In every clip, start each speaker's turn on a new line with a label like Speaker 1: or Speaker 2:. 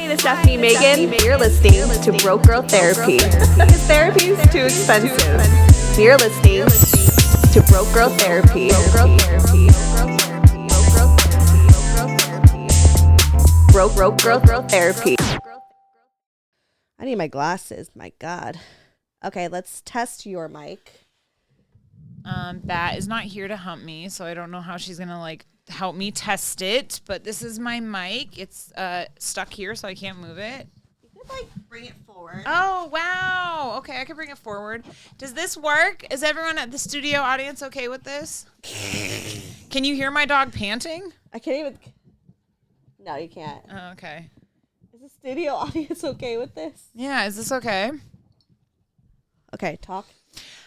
Speaker 1: name is Stefanie Maegan. You're listening to Broke Girl Therapy. Because therapy is too expensive. You're listening to Broke Girl Therapy. Broke Girl Therapy.
Speaker 2: I need my glasses. My God. Okay, let's test your mic.
Speaker 3: Bat is not here to hump me, so I don't know how she's gonna help me test it. But this is my mic. It's stuck here, so I can't move it.
Speaker 2: You could bring it forward.
Speaker 3: Oh wow! Okay, I can bring it forward. Does this work? Is everyone at the studio audience okay with this? Can you hear my dog panting?
Speaker 2: I can't even. No, you can't.
Speaker 3: Oh, okay.
Speaker 2: Is the studio audience okay with this?
Speaker 3: Yeah, is this okay?
Speaker 2: Okay, talk.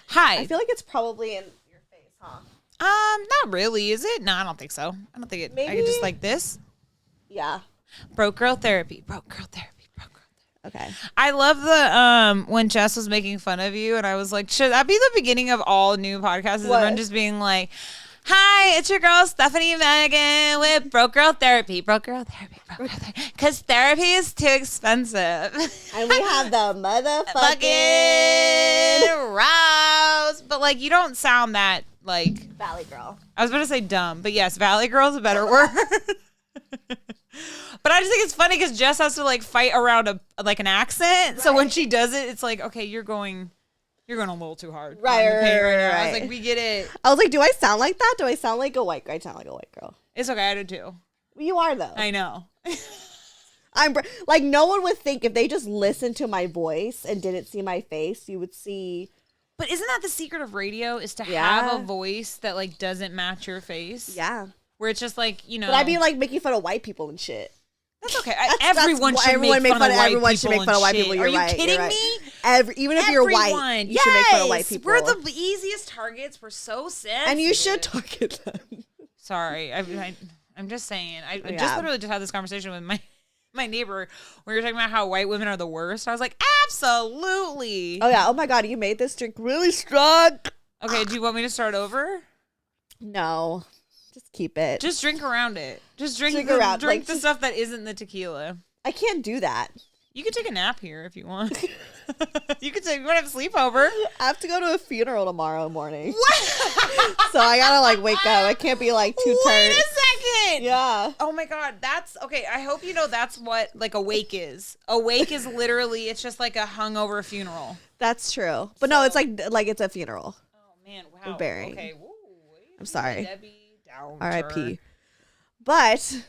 Speaker 3: Hi.
Speaker 2: I feel like it's probably in your face, huh?
Speaker 3: Not really, is it? No, I don't think so. I don't think it.
Speaker 2: Maybe?
Speaker 3: I could just like this.
Speaker 2: Yeah.
Speaker 3: Broke Girl Therapy. Broke Girl Therapy. Broke Girl Therapy.
Speaker 2: Okay.
Speaker 3: I love the when Jess was making fun of you, and I was like, should that be the beginning of all new podcasts? Is everyone just being like, "Hi, it's your girl Stefanie Maegan with Broke Girl Therapy." Broke Girl Therapy. Broke Girl Therapy. Because therapy is too expensive.
Speaker 2: And we have the motherfucking
Speaker 3: Rouse. But you don't sound that
Speaker 2: Valley Girl.
Speaker 3: I was about to say dumb, but yes, Valley Girl is a better word. But I just think it's funny because Jess has to fight around an accent. Right. So when she does it, it's like, okay, you're going a little too hard.
Speaker 2: Right.
Speaker 3: I was like, we get it.
Speaker 2: I was like, do I sound like that? Do I sound like a white girl? I sound like a white girl.
Speaker 3: It's okay, I do too.
Speaker 2: You are though.
Speaker 3: I know.
Speaker 2: I'm no one would think if they just listened to my voice and didn't see my face, you would see.
Speaker 3: But isn't that the secret of radio? Is to have a voice that doesn't match your face?
Speaker 2: Yeah.
Speaker 3: Where it's just But
Speaker 2: I'd be making fun of white people and shit.
Speaker 3: That's okay. Everyone should make fun of white people. You're right. Are you kidding me?
Speaker 2: Even if you're white, you should make fun of white people.
Speaker 3: We're the easiest targets. We're so sensitive.
Speaker 2: And you should target them.
Speaker 3: Sorry. I'm just saying. I just literally just had this conversation with my neighbor where you're talking about how white women are the worst. I was like, absolutely.
Speaker 2: Oh, yeah. Oh, my God. You made this drink really strong.
Speaker 3: Okay. Do you want me to start over?
Speaker 2: No. Just keep it.
Speaker 3: Just drink around it. Just drink the stuff that isn't the tequila.
Speaker 2: I can't do that.
Speaker 3: You could take a nap here if you want. You want to have a sleepover.
Speaker 2: I have to go to a funeral tomorrow morning. What? So I gotta wake up. I can't be too tired.
Speaker 3: Wait a second.
Speaker 2: Yeah.
Speaker 3: Oh my God. That's okay. I hope you know that's what awake is. Awake is literally, it's just like a hungover funeral.
Speaker 2: That's true. But no, it's like it's a funeral.
Speaker 3: Oh man. Wow.
Speaker 2: We're burying.
Speaker 3: Okay.
Speaker 2: I'm sorry.
Speaker 3: Debbie Downer.
Speaker 2: R.I.P. But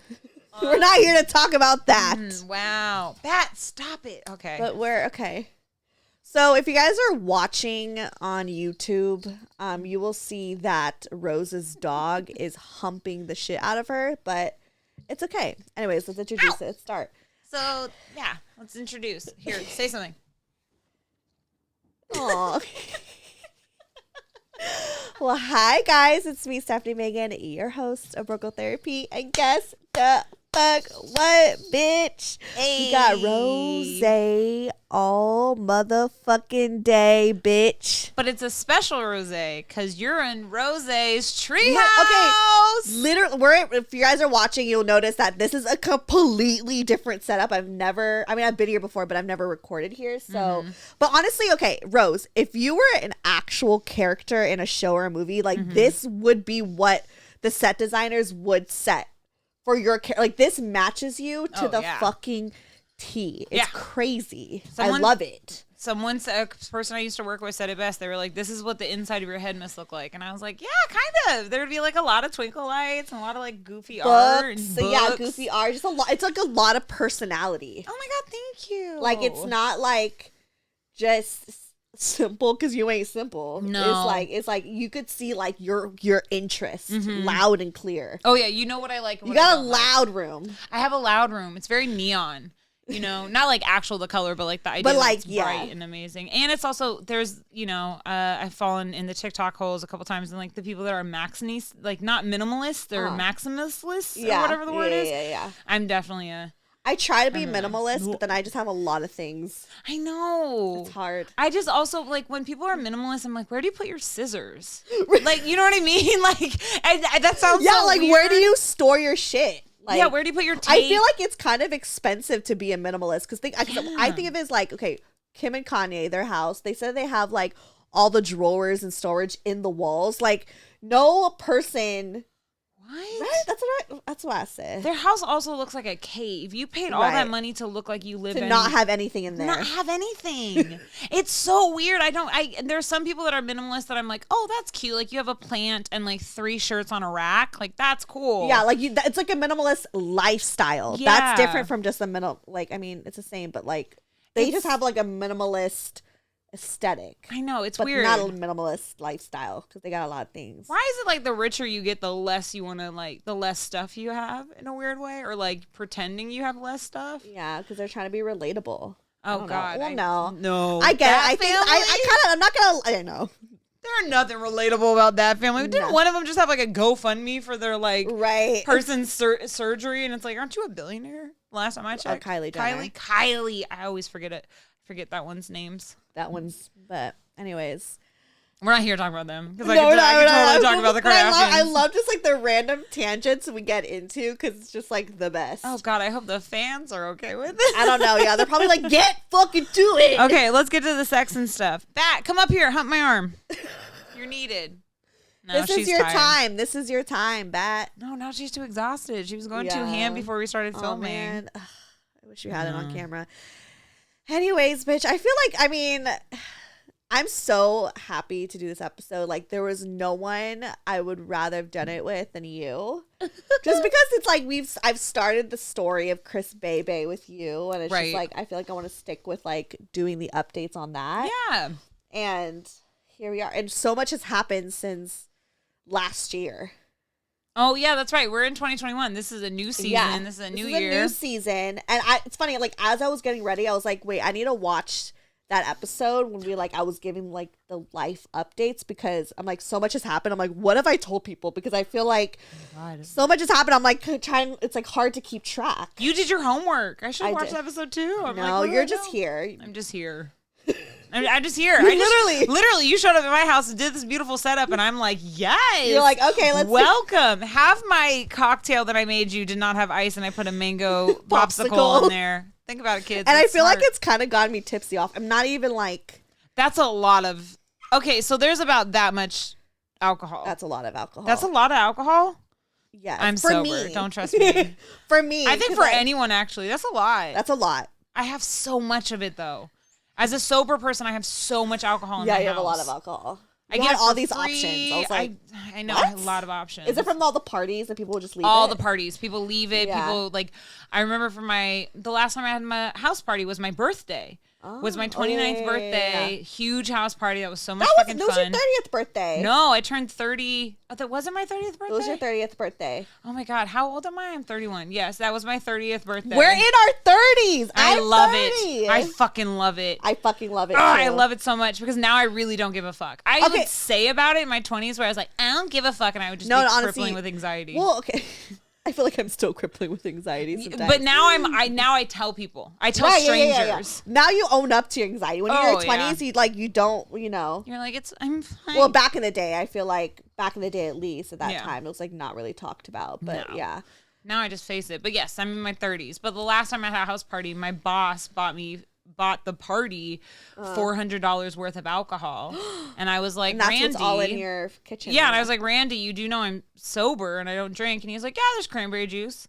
Speaker 2: we're not here to talk about that.
Speaker 3: Wow. Bat, stop it. Okay.
Speaker 2: But we're okay. So if you guys are watching on YouTube, you will see that Rose's dog is humping the shit out of her, but it's okay. Anyways, let's introduce it. Start.
Speaker 3: So, yeah, let's introduce. Here, say something.
Speaker 2: Aw. Well, hi guys, it's me, Stefanie Maegan, your host of Broke Girl Therapy, and guess the fuck what, bitch? Hey. We got Rose all motherfucking day, bitch.
Speaker 3: But it's a special Rose because you're in Rose's treehouse.
Speaker 2: Okay, literally, if you guys are watching, you'll notice that this is a completely different setup. I've been here before, but I've never recorded here. So, But honestly, okay, Rose, if you were an actual character in a show or a movie, this would be what the set designers would set for your character. This matches you to the fucking T. It's crazy. I love it.
Speaker 3: A person I used to work with said it best. They were like, this is what the inside of your head must look like. And I was like, yeah, kind of. There would be a lot of twinkle lights and a lot of goofy art. And books.
Speaker 2: Yeah, goofy art. Just a lot. It's a lot of personality.
Speaker 3: Oh my God, thank you.
Speaker 2: It's not just simple because you ain't simple.
Speaker 3: No.
Speaker 2: It's you could see your interest loud and clear.
Speaker 3: Oh yeah, you know what I like.
Speaker 2: You got a loud room. I
Speaker 3: have a loud room. It's very neon. Not actual the color, but the idea that it's bright and amazing. And it's also, there's, I've fallen in the TikTok holes a couple times, and the people that are maximalists, not minimalists, they're maximalists or whatever the word is.
Speaker 2: Yeah.
Speaker 3: I'm definitely
Speaker 2: I try to be minimalist, but then I just have a lot of things.
Speaker 3: I know.
Speaker 2: It's hard.
Speaker 3: I just also, when people are minimalist, I'm like, where do you put your scissors? You know what I mean? That sounds so weird.
Speaker 2: Where do you store your shit? Like,
Speaker 3: yeah, where do you put your tape?
Speaker 2: I feel like it's kind of expensive to be a minimalist because I think of it as like, okay, Kim and Kanye, their house, they said they have like all the drawers and storage in the walls. Like no person.
Speaker 3: What?
Speaker 2: Right? That's what I said.
Speaker 3: Their house also looks like a cave. You paid all that money to look like you live in.
Speaker 2: To not have anything in there.
Speaker 3: Not have anything. It's so weird. There's some people that are minimalist that I'm like, oh, that's cute. Like you have a plant and like 3 shirts on a rack. Like that's cool.
Speaker 2: Yeah, like it's like a minimalist lifestyle.
Speaker 3: Yeah.
Speaker 2: That's different from just a like, I mean, it's the same, but like they just have like a minimalist aesthetic.
Speaker 3: I know, it's
Speaker 2: but
Speaker 3: weird.
Speaker 2: Not a minimalist lifestyle because they got a lot of things.
Speaker 3: Why is it like the richer you get, the less you want to like, the less stuff you have in a weird way, or like pretending you have less stuff?
Speaker 2: Yeah, because they're trying to be relatable.
Speaker 3: Oh God,
Speaker 2: no, I get it. I don't know.
Speaker 3: There's nothing relatable about that family. Didn't one of them just have like a GoFundMe for their like person's surgery? And it's like, aren't you a billionaire? Last time I checked,
Speaker 2: Kylie Jenner.
Speaker 3: Kylie. I always forget that one's names.
Speaker 2: But anyways,
Speaker 3: we're not here to talk about them because I could totally talk about the Kardashians.
Speaker 2: I love just like the random tangents we get into because it's just like the best.
Speaker 3: Oh God, I hope the fans are okay with it.
Speaker 2: I don't know. Yeah, they're probably like, get fucking to it.
Speaker 3: Okay, let's get to the sex and stuff. Bat, come up here, hump my arm. You're needed. No,
Speaker 2: this is your time. This is your time, Bat.
Speaker 3: No, now she's too exhausted. She was going too ham before we started filming.
Speaker 2: Man. Ugh, I wish you had it on camera. Anyways, bitch, I feel like, I mean, I'm so happy to do this episode. Like, there was no one I would rather have done it with than you. Just because it's like I've started the story of Chris Bebe with you, and it's just like, I feel like I want to stick with like doing the updates on that.
Speaker 3: Yeah.
Speaker 2: And here we are. And so much has happened since last year.
Speaker 3: Oh, yeah, that's right. We're in 2021. This is a new season. Yeah, this is a new year.
Speaker 2: A new season. And it's funny, like, as I was getting ready, I was like, wait, I need to watch that episode when I was giving, like, the life updates because I'm like, so much has happened. I'm like, what have I told people? Because I feel like so much has happened. I'm like, it's, like, hard to keep track.
Speaker 3: You did your homework. I should have watched episode 2.
Speaker 2: No, you're just here.
Speaker 3: I'm just here. I'm just here. Literally, you showed up at my house and did this beautiful setup, and I'm like, yes.
Speaker 2: You're like, okay, let's
Speaker 3: welcome. Have my cocktail that I made you did not have ice, and I put a mango popsicle in there. Think about it, kids.
Speaker 2: And I feel like it's kind of gotten me tipsy off. I'm not even like.
Speaker 3: That's a lot of. Okay, so there's about that much alcohol.
Speaker 2: That's a lot of alcohol.
Speaker 3: That's a lot of alcohol.
Speaker 2: Yeah,
Speaker 3: I'm sober. Me. Don't trust me.
Speaker 2: For me,
Speaker 3: I think for anyone actually, that's a lot.
Speaker 2: That's a lot.
Speaker 3: I have so much of it though. As a sober person, I have so much alcohol in my house.
Speaker 2: Yeah, you have a lot of alcohol.
Speaker 3: I get
Speaker 2: all these options. I was like,
Speaker 3: I know, I have a lot of options.
Speaker 2: Is it from all the parties that people will just leave it?
Speaker 3: All the parties. People leave it. Yeah. People, like, I remember the last time I had my house party was my birthday. Was my 29th birthday. Huge house party. That was so much fucking fun.
Speaker 2: That was your 30th birthday.
Speaker 3: No, I turned 30. Oh, that wasn't my 30th birthday?
Speaker 2: It was your 30th birthday.
Speaker 3: Oh my God. How old am I? I'm 31. Yes, that was my 30th birthday.
Speaker 2: We're in our 30s.
Speaker 3: I love it. I fucking love it.
Speaker 2: I fucking love it too.
Speaker 3: I love it so much because now I really don't give a fuck. I would say about it in my 20s where I was like, I don't give a fuck, and I would just be crippling with anxiety.
Speaker 2: Well, okay. I feel like I'm still crippling with anxiety sometimes.
Speaker 3: But now I tell people. I tell strangers.
Speaker 2: Yeah. Now you own up to your anxiety. When you're in your 20s, you don't,
Speaker 3: You're like, I'm fine.
Speaker 2: Well, back in the day, I feel like at least at that time, it was like not really talked about. But yeah.
Speaker 3: Now I just face it. But yes, I'm in my 30s. But the last time I had a house party, my boss bought the party $400 worth of alcohol, and I was like,
Speaker 2: and that's
Speaker 3: Randy,
Speaker 2: what's all in your kitchen.
Speaker 3: Yeah, and I was like, Randy, you do know I'm sober and I don't drink, and he's like, yeah, there's cranberry juice,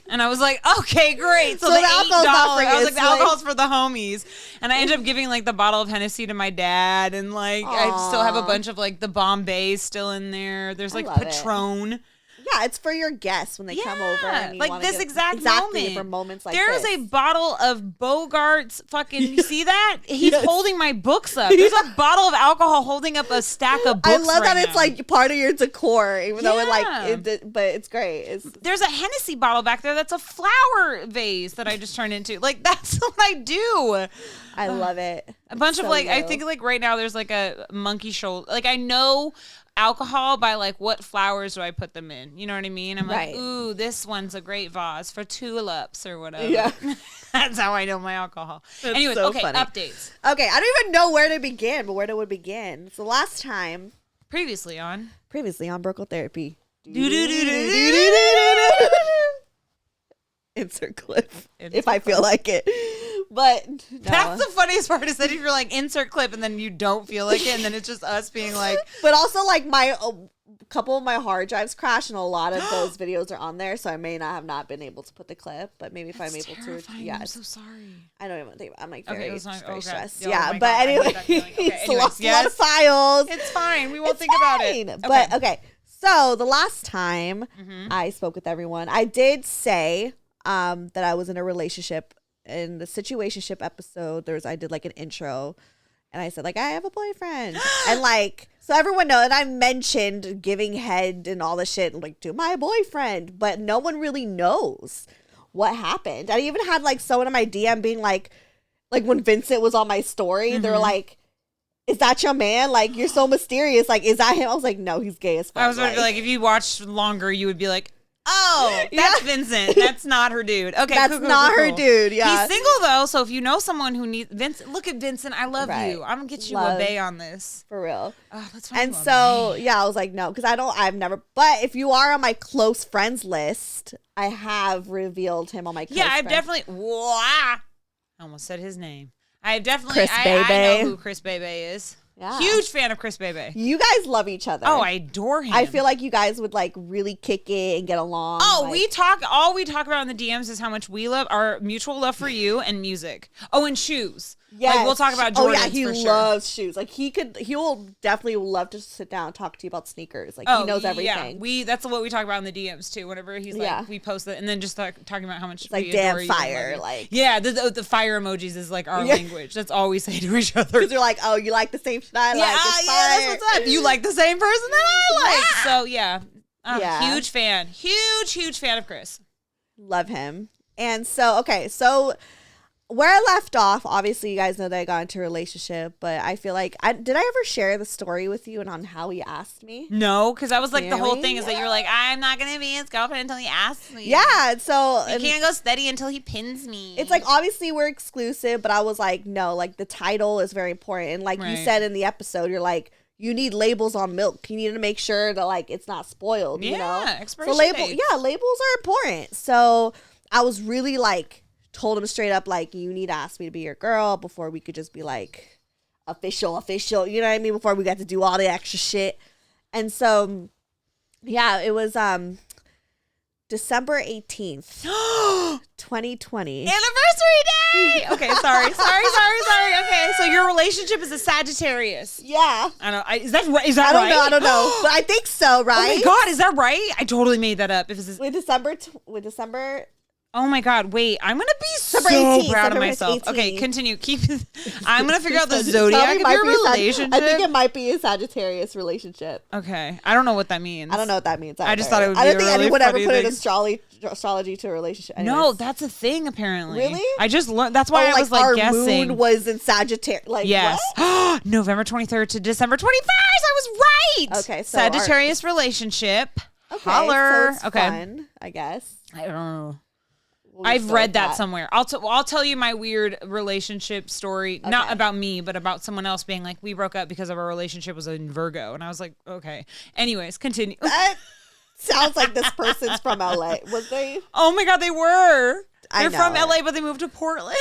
Speaker 3: and I was like, okay, great. So the $8, I was like, the alcohol's for the homies, and I ended up giving like the bottle of Hennessy to my dad, and like I still have a bunch of like the Bombay still in there. There's like Patron.
Speaker 2: Yeah, it's for your guests when they come over. And
Speaker 3: like this exact moment.
Speaker 2: For moments like
Speaker 3: There's a bottle of Bogart's fucking, you see that? He's holding my books up. There's a bottle of alcohol holding up a stack of books.
Speaker 2: I love that it's like part of your decor, even though but it's great.
Speaker 3: There's a Hennessy bottle back there that's a flower vase that I just turned into. Like, that's what I do.
Speaker 2: I love it.
Speaker 3: A bunch of like, I think like right now there's like a monkey shoulder. Like, I know alcohol by like what flowers do I put them in, you know what I mean? I'm like, ooh, this one's a great vase for tulips or whatever. Yeah. That's how I know my alcohol. Anyways, so funny. Updates.
Speaker 2: Okay, I don't even know where to begin, but where do we begin? So last time
Speaker 3: previously on
Speaker 2: Broke Girl Therapy. insert clip if I feel like it. But no.
Speaker 3: That's the funniest part is that if you're like insert clip and then you don't feel like it and then it's just us being like.
Speaker 2: But also like a couple of my hard drives crashed and a lot of those videos are on there, so I may not have been able to put the clip. But maybe if I'm able to, yeah.
Speaker 3: I'm so sorry.
Speaker 2: I don't even think I'm like very stressed.
Speaker 3: Oh
Speaker 2: yeah, but anyway, it's lost a lot of files.
Speaker 3: It's fine. We won't think about it. Okay.
Speaker 2: But okay. So the last time I spoke with everyone, I did say that I was in a relationship. In the situationship episode, I did like an intro, and I said like I have a boyfriend, and like so everyone knows. And I mentioned giving head and all the shit like to my boyfriend, but no one really knows what happened. I even had like someone in my DM being like when Vincent was on my story, they were like, is that your man? Like, you're so mysterious. Like, is that him? I was like, no, he's gay as fuck.
Speaker 3: I was like, if you watched longer, you would be like, oh, that's Vincent. That's not her dude. Okay,
Speaker 2: that's not her dude. Yeah,
Speaker 3: he's single though. So if you know someone who needs Vincent, look at Vincent. I love you. I'm gonna get you a bae on this
Speaker 2: for real.
Speaker 3: Oh, that's fine.
Speaker 2: And so yeah, I was like, no, because I've never. But if you are on my close friends list, I have revealed him on my. Close
Speaker 3: I've
Speaker 2: friends.
Speaker 3: definitely. I almost said his name. I've definitely.
Speaker 2: Chris Bebe.
Speaker 3: I know who Chris Bebe is.
Speaker 2: Yeah.
Speaker 3: Huge fan of Chris Bebe.
Speaker 2: You guys love each other.
Speaker 3: Oh, I adore him.
Speaker 2: I feel like you guys would like really kick it and get along.
Speaker 3: Oh,
Speaker 2: like,
Speaker 3: all we talk about in the DMs is how much we love our mutual love for you and music. Oh, and shoes.
Speaker 2: Yeah,
Speaker 3: like, we'll talk about Jordans.
Speaker 2: Oh yeah, he
Speaker 3: for
Speaker 2: loves shoes. Like he will definitely love to sit down and talk to you about sneakers. Like he knows everything.
Speaker 3: Yeah, that's what we talk about in the DMs too. Whenever he's like, we post it, and then just talking about how much
Speaker 2: it's like
Speaker 3: we
Speaker 2: damn
Speaker 3: adore
Speaker 2: fire.
Speaker 3: You.
Speaker 2: Like
Speaker 3: the fire emojis is like our language. That's all we say to each other.
Speaker 2: Because you're like, oh, you like the same shit I like.
Speaker 3: That's what's up. You like the same person that I like. So huge fan of Chris.
Speaker 2: Love him. And so where I left off, obviously you guys know that I got into a relationship, but I feel like did I ever share the story with you and on how he asked me?
Speaker 3: No, because I was like, the whole thing is that you're like, I'm not gonna be his girlfriend until he asks me.
Speaker 2: Yeah, so
Speaker 3: you can't go steady until he pins me.
Speaker 2: It's like obviously we're exclusive, but I was like, no, like the title is very important. And like you said in the episode, you're like, you need labels on milk. You need to make sure that like it's not spoiled. You know,
Speaker 3: expiration dates.
Speaker 2: Labels are important. So I was really like. Told him straight up, like, you need to ask me to be your girl before we could just be like official, you know what I mean? Before we got to do all the extra shit. And so, yeah, it was December 18th, 2020.
Speaker 3: Anniversary day! Okay, sorry. Okay, so your relationship is a Sagittarius.
Speaker 2: Yeah.
Speaker 3: I don't know. Is that right?
Speaker 2: I don't know. But I think so, right?
Speaker 3: Oh my God, is that right? I totally made that up. If it's
Speaker 2: with December.
Speaker 3: Oh my God, wait, I'm going to be so proud of myself. 18. Okay, continue. I'm going to figure out the zodiac of your relationship.
Speaker 2: I think it might be a Sagittarius relationship.
Speaker 3: Okay. I don't know what that means.
Speaker 2: I don't know what that means either.
Speaker 3: I just thought it would be
Speaker 2: I don't think anyone ever put
Speaker 3: an
Speaker 2: astrology to a relationship. Anyways.
Speaker 3: No, that's a thing apparently.
Speaker 2: Really?
Speaker 3: I just learned. That's why I was like
Speaker 2: our
Speaker 3: guessing.
Speaker 2: Moon was in Sagittarius. Like,
Speaker 3: yes. November 23rd to December 21st. I was right.
Speaker 2: Okay. So
Speaker 3: Sagittarius relationship.
Speaker 2: Okay.
Speaker 3: Holler.
Speaker 2: So it's fun, I guess.
Speaker 3: I don't know. I've read that somewhere. I'll tell you my weird relationship story, not about me, but about someone else being like, we broke up because of our relationship was in Virgo. And I was like, okay. Anyways, continue.
Speaker 2: That sounds like this person's from LA. Was they?
Speaker 3: Oh my God, they were. They're from LA, but they moved to Portland.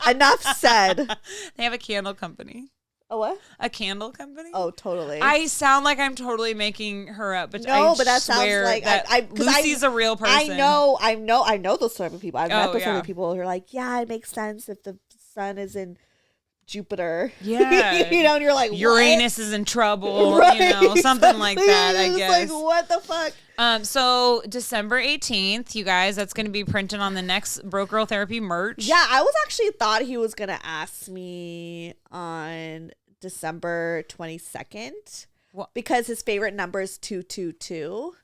Speaker 2: Enough said.
Speaker 3: They have a candle company.
Speaker 2: A what?
Speaker 3: A candle company?
Speaker 2: Oh, totally.
Speaker 3: I sound like I'm totally making her up, but
Speaker 2: but that sounds like
Speaker 3: Lucy's a real person.
Speaker 2: I know those sort of people. I've met those sort of people who are like, yeah, it makes sense if the sun is in Jupiter.
Speaker 3: Yeah.
Speaker 2: You know, and you're like,
Speaker 3: Uranus is in trouble, something like that, I guess.
Speaker 2: Like, what the fuck?
Speaker 3: So December 18th, you guys, that's going to be printed on the next Broke Girl Therapy merch.
Speaker 2: Yeah, I was actually thought he was going to ask me on December 22nd because his favorite number is 222.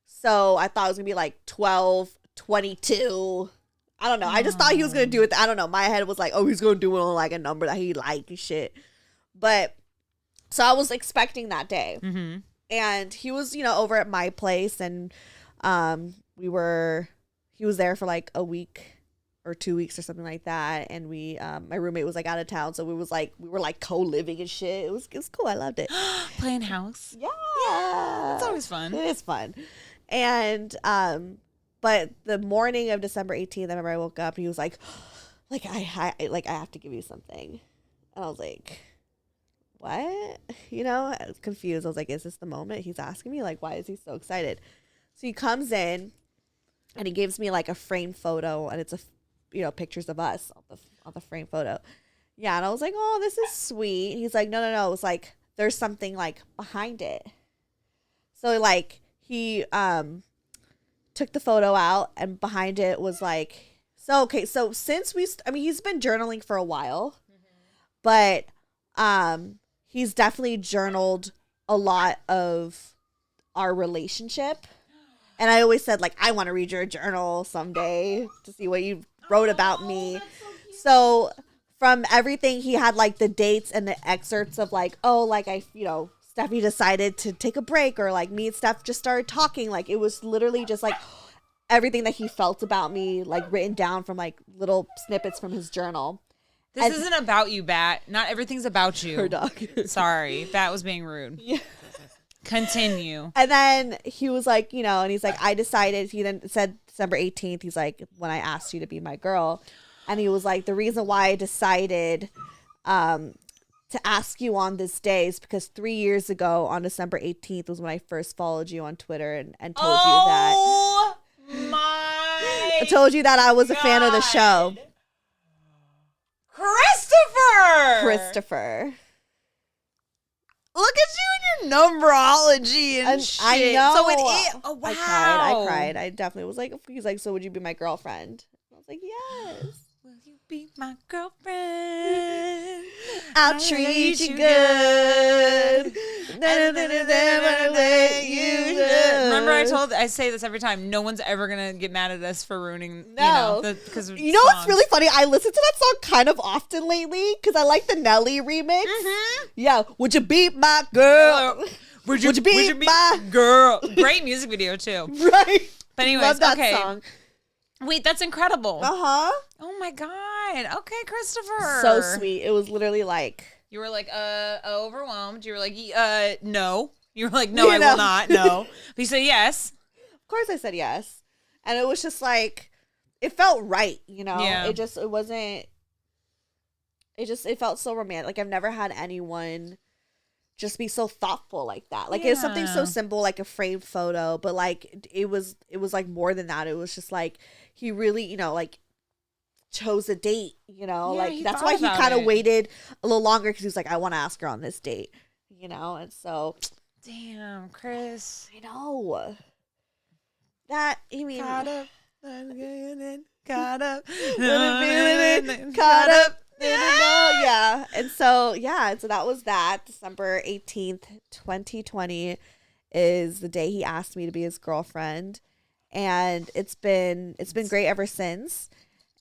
Speaker 2: So I thought it was going to be like 1222. I don't know. I just thought he was going to do it. I don't know. My head was like, oh, he's going to do it on like a number that he liked and shit. But so I was expecting that day. Mm-hmm. And he was, over at my place and he was there for like a week or 2 weeks or something like that. And my roommate was like out of town. So we were like co-living and shit. It was cool. I loved it.
Speaker 3: Playing house.
Speaker 2: Yeah.
Speaker 3: It's always fun.
Speaker 2: It is fun. And, but the morning of December 18th, I remember I woke up and he was like I have to give you something. And I was like, what? You know, I was confused. I was like, is this the moment he's asking me? Like, why is he so excited? So he comes in and he gives me like a framed photo, and it's pictures of us on the framed photo. Yeah. And I was like, oh, this is sweet. And he's like, no. It was like, there's something like behind it. So like he took the photo out, and behind it was like, so since he's been journaling for a while, but he's definitely journaled a lot of our relationship. And I always said, like, I want to read your journal someday to see what you wrote about me. So from everything, he had like the dates and the excerpts of like, oh, like Steffi decided to take a break, or like me and Steph just started talking. Like it was literally just like everything that he felt about me, like written down from like little snippets from his journal.
Speaker 3: This isn't about you, Bat. Not everything's about you.
Speaker 2: Her dog.
Speaker 3: Sorry. Bat was being rude.
Speaker 2: Yeah.
Speaker 3: Continue.
Speaker 2: And then he was like, and he's like, I decided, he then said December 18th, he's like, when I asked you to be my girl. And he was like, the reason why I decided to ask you on this day is because 3 years ago on December 18th was when I first followed you on Twitter and told you that.
Speaker 3: Oh my
Speaker 2: I told you that I was a fan of the show. Christopher.
Speaker 3: Look at you and your numerology and shit.
Speaker 2: I know.
Speaker 3: So it is. Oh, wow.
Speaker 2: I cried. I definitely was like, he's like, so would you be my girlfriend? I was like, yes.
Speaker 3: Will you be my girlfriend?
Speaker 2: I'll treat you good.
Speaker 3: Remember I say this every time. No one's ever going to get mad at us for ruining, because
Speaker 2: what's really funny? I listen to that song kind of often lately because I like the Nelly remix. Mm-hmm. Yeah. Would you be my girl? Would you be my
Speaker 3: girl? Great music video too.
Speaker 2: Right.
Speaker 3: But anyways,
Speaker 2: love that song.
Speaker 3: Wait, that's incredible.
Speaker 2: Uh-huh.
Speaker 3: Oh my God. Okay, Christopher.
Speaker 2: So sweet. It was literally like,
Speaker 3: you were like, overwhelmed. You were like, no. You were like, no, I will not. No. But you said yes.
Speaker 2: Of course I said yes. And it was just like, it felt right,
Speaker 3: Yeah.
Speaker 2: It felt so romantic. Like I've never had anyone just be so thoughtful like that. Like it was something so simple, like a framed photo, but like it was like more than that. It was just like he really, like chose a date, like that's why he kind of waited a little longer, because he was like, I want to ask her on this date, and so
Speaker 3: damn, Chris.
Speaker 2: I know that. I mean,
Speaker 3: caught up.
Speaker 2: Yeah. And so that was that. December 18th, 2020 is the day he asked me to be his girlfriend, and it's been great ever since.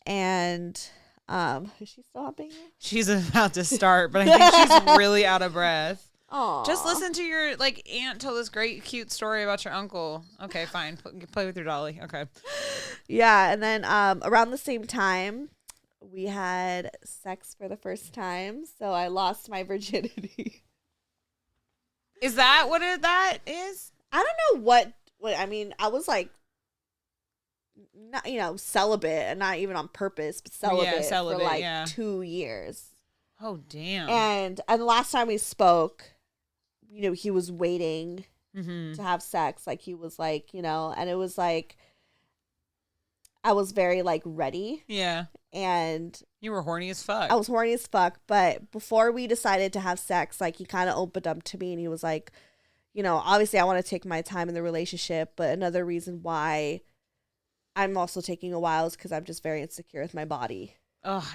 Speaker 2: And is she still hopping?
Speaker 3: She's about to start, but I think she's really out of breath.
Speaker 2: Aww.
Speaker 3: Just listen to your aunt tell this great cute story about your uncle. Okay, fine. Play with your dolly. Okay.
Speaker 2: Yeah, and then around the same time, we had sex for the first time, so I lost my virginity.
Speaker 3: Is that what that is?
Speaker 2: I don't know what I mean. I was like, not celibate, and not even on purpose, but celibate for like 2 years.
Speaker 3: Oh damn!
Speaker 2: And the last time we spoke, he was waiting to have sex. Like he was like, and it was like, I was very like ready.
Speaker 3: Yeah.
Speaker 2: And
Speaker 3: you were horny as fuck.
Speaker 2: I was horny as fuck. But before we decided to have sex, like he kind of opened up to me, and he was like, obviously I want to take my time in the relationship, but another reason why I'm also taking a while is because I'm just very insecure with my body.
Speaker 3: Oh,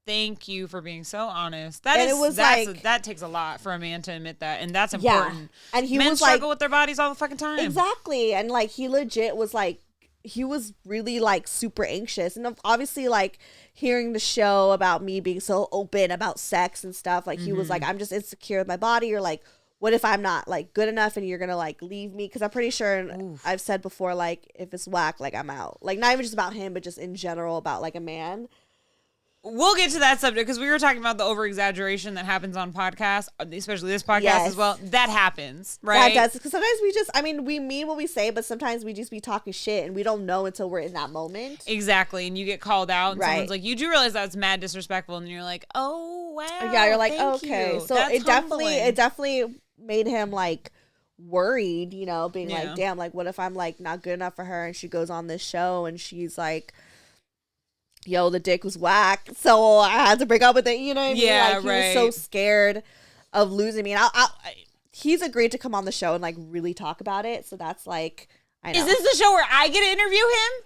Speaker 3: thank you for being so honest. That takes a lot for a man to admit that, and that's important.
Speaker 2: Yeah. And
Speaker 3: men struggle with their bodies all the fucking time.
Speaker 2: Exactly. And like he legit was like, he was really like super anxious, and obviously like hearing the show about me being so open about sex and stuff, like he was like, I'm just insecure with my body, or like, what if I'm not like good enough and you're gonna like leave me? Because I'm pretty sure, and I've said before, like if it's whack, like I'm out. Like not even just about him, but just in general about like a man.
Speaker 3: We'll get to that subject because we were talking about the over-exaggeration that happens on podcasts, especially this podcast as well. That happens, right?
Speaker 2: That does. Because sometimes we mean what we say, but sometimes we just be talking shit and we don't know until we're in that moment.
Speaker 3: Exactly. And you get called out and someone's like, you do realize that's mad disrespectful. And you're like, oh, wow.
Speaker 2: Yeah, you're like,
Speaker 3: okay.
Speaker 2: So it definitely made him like worried, you know, being like, damn, like what if I'm like not good enough for her and she goes on this show and she's like, yo, the dick was whack, so I had to break up with it. You know what I mean?
Speaker 3: Yeah,
Speaker 2: like, he was so scared of losing me. And he's agreed to come on the show and like really talk about it. So that's like, I know.
Speaker 3: Is this the show where I get to interview him?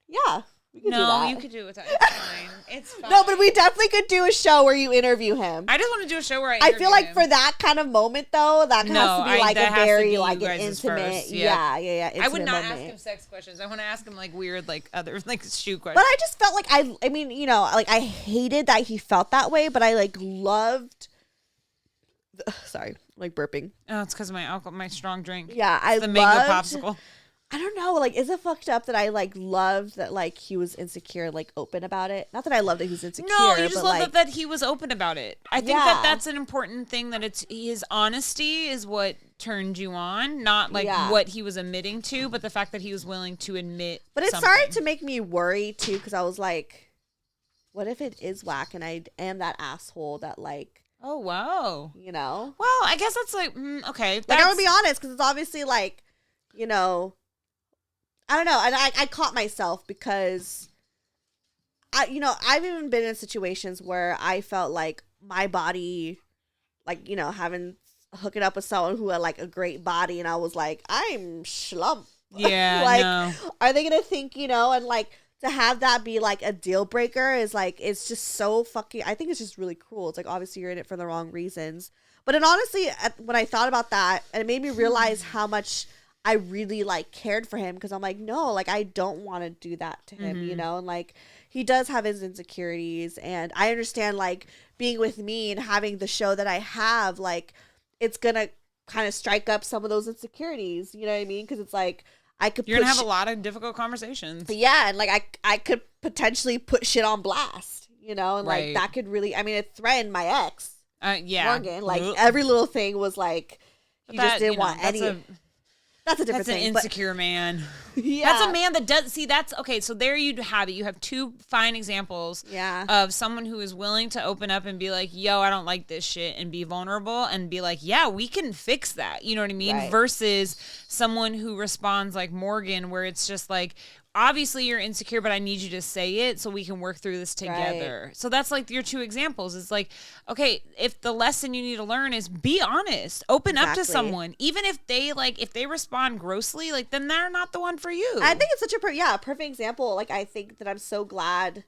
Speaker 2: Yeah. We could do that.
Speaker 3: You could do it. It's fine. It's fine.
Speaker 2: No, but we definitely could do a show where you interview him.
Speaker 3: I just want to do a show where I
Speaker 2: feel like
Speaker 3: him.
Speaker 2: for that kind of moment though, that has to be like a very like an intimate.
Speaker 3: First,
Speaker 2: yeah.
Speaker 3: I would not
Speaker 2: moment.
Speaker 3: ask him sex questions. I want to ask him like weird, like other like shoe questions.
Speaker 2: But I just felt like I mean, you know, like I hated that he felt that way, but I like loved. Sorry, I'm like burping.
Speaker 3: Oh, it's because of my alcohol, my strong drink.
Speaker 2: Yeah,
Speaker 3: it's the mango popsicle.
Speaker 2: I don't know, like, is it fucked up that I like loved that like he was insecure, like open about it? Not that I love that he was insecure.
Speaker 3: No, you just love
Speaker 2: like,
Speaker 3: that he was open about it. I think that that's an important thing. That it's his honesty is what turned you on, not like what he was admitting to, but the fact that he was willing to admit.
Speaker 2: But it started to make me worry too, because I was like, what if it is whack and I am that asshole that like.
Speaker 3: Oh wow.
Speaker 2: You know.
Speaker 3: Well, I guess that's like okay.
Speaker 2: Like I'm gonna be honest, because it's obviously like, you know. I don't know, and I caught myself because I've even been in situations where I felt like my body, like, you know, hooking up with someone who had like a great body, and I was like, I'm schlump.
Speaker 3: Yeah,
Speaker 2: like,
Speaker 3: no.
Speaker 2: Are they gonna think, you know, and like to have that be like a deal breaker is like, it's just so fucking. I think it's just really cruel. It's like obviously you're in it for the wrong reasons, but then honestly, when I thought about that, and it made me realize how much I really like cared for him, because I'm like, no, like I don't want to do that to him, you know, and like he does have his insecurities, and I understand like being with me and having the show that I have, like it's gonna kind of strike up some of those insecurities, you know what I mean? Because it's like you're
Speaker 3: gonna have a lot of difficult conversations.
Speaker 2: Yeah, and like I could potentially put shit on blast, you know, and like that could really, I mean, it threatened my ex, Morgan. Like every little thing was like he just didn't want any. That's a different thing.
Speaker 3: That's an insecure man.
Speaker 2: Yeah.
Speaker 3: That's a man that does... See, that's... Okay, so there you have it. You have two fine examples of someone who is willing to open up and be like, yo, I don't like this shit, and be vulnerable and be like, yeah, we can fix that. You know what I mean? Right. Versus someone who responds like Morgan, where it's just like, obviously you're insecure, but I need you to say it so we can work through this together. Right. So that's like your two examples. It's like, okay, if the lesson you need to learn is be honest, open up to someone, even if they respond grossly, like then they're not the one for you.
Speaker 2: I think it's such a perfect example. Like I think that I'm so glad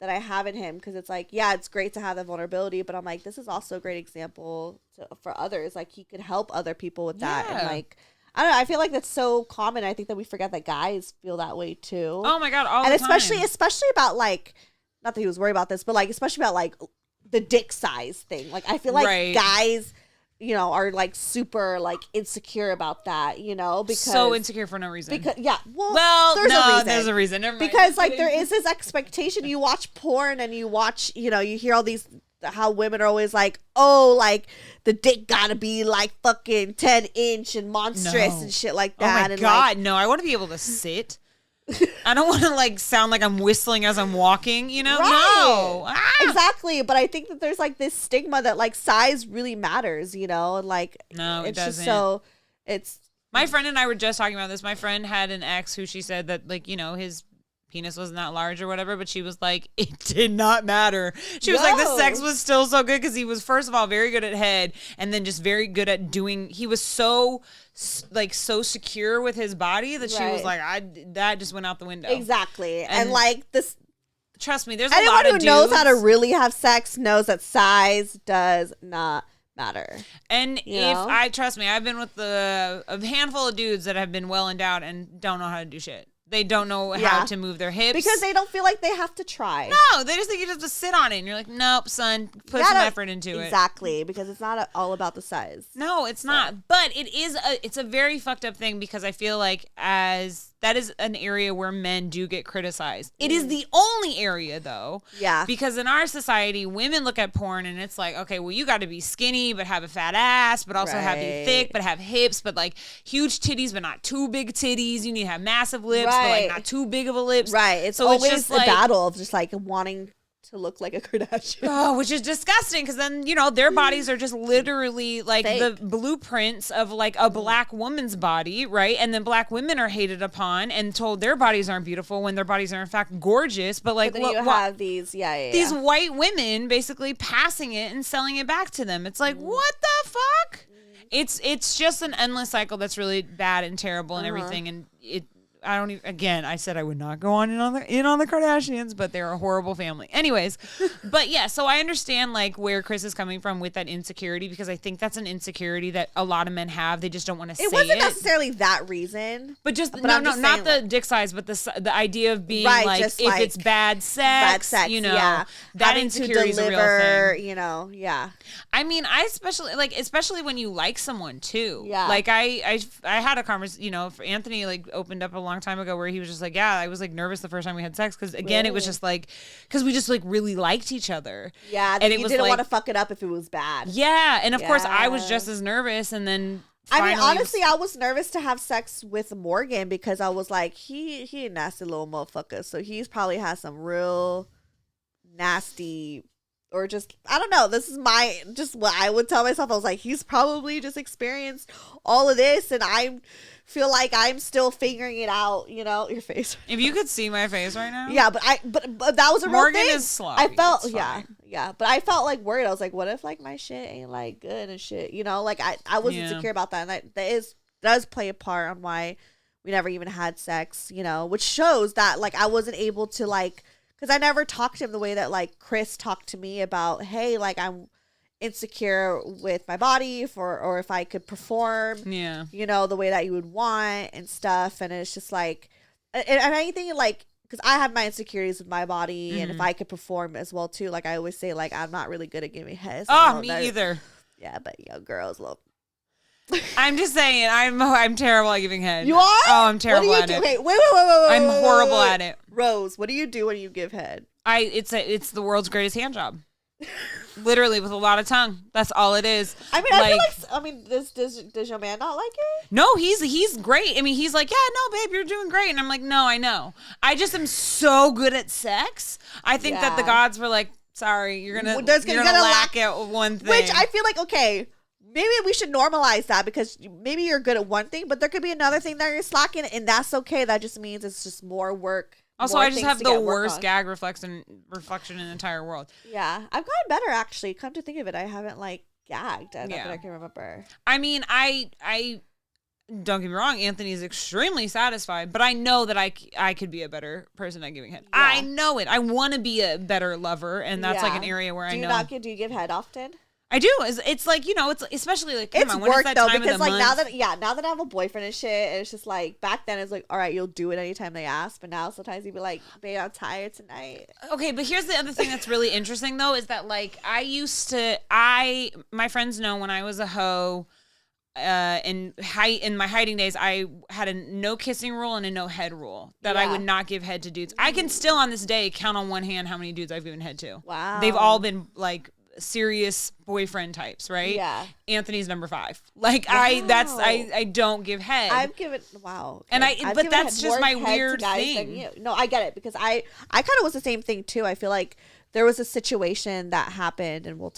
Speaker 2: that I have in him, because it's like, yeah, it's great to have the vulnerability, but I'm like, this is also a great example for others. Like he could help other people with that, and like. I don't know. I feel like that's so common. I think that we forget that guys feel that way too.
Speaker 3: Oh my god,
Speaker 2: and especially about like, not that he was worried about this, but like especially about like the dick size thing. Like I feel like guys, you know, are like super like insecure about that. You know, because
Speaker 3: so insecure for no reason.
Speaker 2: Because
Speaker 3: there's a reason. Never mind.
Speaker 2: Because like there is this expectation. You watch porn and you watch, you know, you hear all these. How women are always like, oh, like the dick gotta be like fucking 10-inch and monstrous and shit like that.
Speaker 3: Oh my god, no! I want to be able to sit. I don't want to like sound like I'm whistling as I'm walking. You know, no,
Speaker 2: exactly. But I think that there's like this stigma that like size really matters. You know, and like
Speaker 3: no, it doesn't.
Speaker 2: Just so it's.
Speaker 3: My friend and I were just talking about this. My friend had an ex who she said that like, you know, his penis wasn't that large or whatever, but she was like, it did not matter. She was like, the sex was still so good because he was, first of all, very good at head, and then just very good at doing, he was so secure with his body that she was like, that just went out the window.
Speaker 2: Exactly. And like this,
Speaker 3: trust me, there's a lot of dudes.
Speaker 2: Anyone who knows how to really have sex knows that size does not matter.
Speaker 3: And trust me, I've been with a handful of dudes that have been well endowed and don't know how to do shit. They don't know how to move their hips.
Speaker 2: Because they don't feel like they have to try.
Speaker 3: No, they just think you just have to sit on it. And you're like, nope, son, put some effort into it.
Speaker 2: Exactly, because it's not all about the size.
Speaker 3: No, it's not. But it's a very fucked up thing, because I feel like as that is an area where men do get criticized. It is the only area though.
Speaker 2: Yeah.
Speaker 3: Because in our society, women look at porn and it's like, okay, well, you got to be skinny, but have a fat ass, but also have be thick, but have hips, but like huge titties, but not too big titties. You need to have massive lips, but like not too big of a lips.
Speaker 2: Right. It's always just a battle of just like wanting to look like a Kardashian.
Speaker 3: Oh, which is disgusting because then, you know, their bodies are just literally like fake. The blueprints of like a black woman's body, right? And then black women are hated upon and told their bodies aren't beautiful when their bodies are in fact gorgeous. But like,
Speaker 2: then you have these, these
Speaker 3: white women basically passing it and selling it back to them. It's like, what the fuck? It's just an endless cycle that's really bad and terrible and everything. And I don't even, again, I said I would not go on the Kardashians, but they're a horrible family. Anyways, but yeah, so I understand like where Chris is coming from with that insecurity, because I think that's an insecurity that a lot of men have. They just don't want to say it.
Speaker 2: It wasn't necessarily that reason.
Speaker 3: But not the dick size, but the idea of being like, if like, it's bad sex, you know, that
Speaker 2: having
Speaker 3: insecurity
Speaker 2: to deliver,
Speaker 3: is a real thing.
Speaker 2: You know, yeah.
Speaker 3: I mean, especially when you like someone too.
Speaker 2: Yeah.
Speaker 3: Like I had a conversation, you know, for Anthony like opened up a long time ago where he was just like, yeah, I was like nervous the first time we had sex because again it was just like because we just like really liked each other.
Speaker 2: Yeah, and you didn't want to fuck it up if it was bad.
Speaker 3: Yeah, and of course I was just as nervous, and then
Speaker 2: I mean, honestly, I was nervous to have sex with Morgan because I was like, he a nasty little motherfucker, so he's probably has some real nasty. Or just, I don't know, this is just what I would tell myself. I was like, he's probably just experienced all of this, and I feel like I'm still figuring it out, you know, your face.
Speaker 3: If you could see my face right now.
Speaker 2: Yeah, but that was a real thing.
Speaker 3: Morgan is sloppy.
Speaker 2: I felt, yeah, but I felt like worried. I was like, what if like my shit ain't like good and shit, you know? Like I was insecure about that, and that does play a part on why we never even had sex, you know, which shows that like I wasn't able to like, because I never talked to him the way that, like, Chris talked to me about, hey, like, I'm insecure with my body or if I could perform, you know, the way that you would want and stuff. And it's just, like, and anything, like, because I have my insecurities with my body, and if I could perform as well, too. Like, I always say, like, I'm not really good at giving head. So
Speaker 3: me either.
Speaker 2: Yeah, but, you know, girls love.
Speaker 3: I'm just saying, I'm terrible at giving head.
Speaker 2: You are?
Speaker 3: Oh, I'm terrible at it.
Speaker 2: Okay, wait.
Speaker 3: I'm horrible at it.
Speaker 2: Rose, what do you do when you give head?
Speaker 3: It's the world's greatest hand job. Literally, with a lot of tongue. That's all it is.
Speaker 2: I mean, I feel like, does your man not like it?
Speaker 3: No, he's great. I mean, he's like, yeah, no, babe, you're doing great. And I'm like, no, I know. I just am so good at sex. I think that the gods were like, sorry, you're gonna lack at one thing.
Speaker 2: Which I feel like, okay, maybe we should normalize that, because maybe you're good at one thing, but there could be another thing that you're slacking, and that's okay. That just means it's just more work.
Speaker 3: Also, I just have the worst gag reflection in the entire world.
Speaker 2: Yeah. I've gotten better, actually. Come to think of it, I haven't, like, gagged. Not that I can remember.
Speaker 3: I mean, I don't get me wrong, Anthony is extremely satisfied, but I know that I could be a better person at giving head. Yeah. I know it. I want to be a better lover, and that's, like, an area where do you give head often? I do. It's like, you know, it's especially like, come on, when
Speaker 2: work
Speaker 3: it's that
Speaker 2: though,
Speaker 3: time
Speaker 2: because
Speaker 3: of the
Speaker 2: like
Speaker 3: month?
Speaker 2: now that I have a boyfriend and shit, and it's just like back then it's like, all right, you'll do it anytime they ask, but now sometimes you'd be like, babe, I'm tired tonight.
Speaker 3: Okay, but here's the other thing that's really interesting though, is that like my friends know when I was a hoe, in my hiding days, I had a no kissing rule and a no head rule, that I would not give head to dudes. I can still on this day count on one hand how many dudes I've given head to.
Speaker 2: Wow.
Speaker 3: They've all been like serious boyfriend types, right?
Speaker 2: Yeah.
Speaker 3: Anthony's number 5. Like wow. I don't give head.
Speaker 2: I've given wow. Okay.
Speaker 3: And but that's just my weird thing.
Speaker 2: No, I get it, because I kind of was the same thing too. I feel like there was a situation that happened, and we'll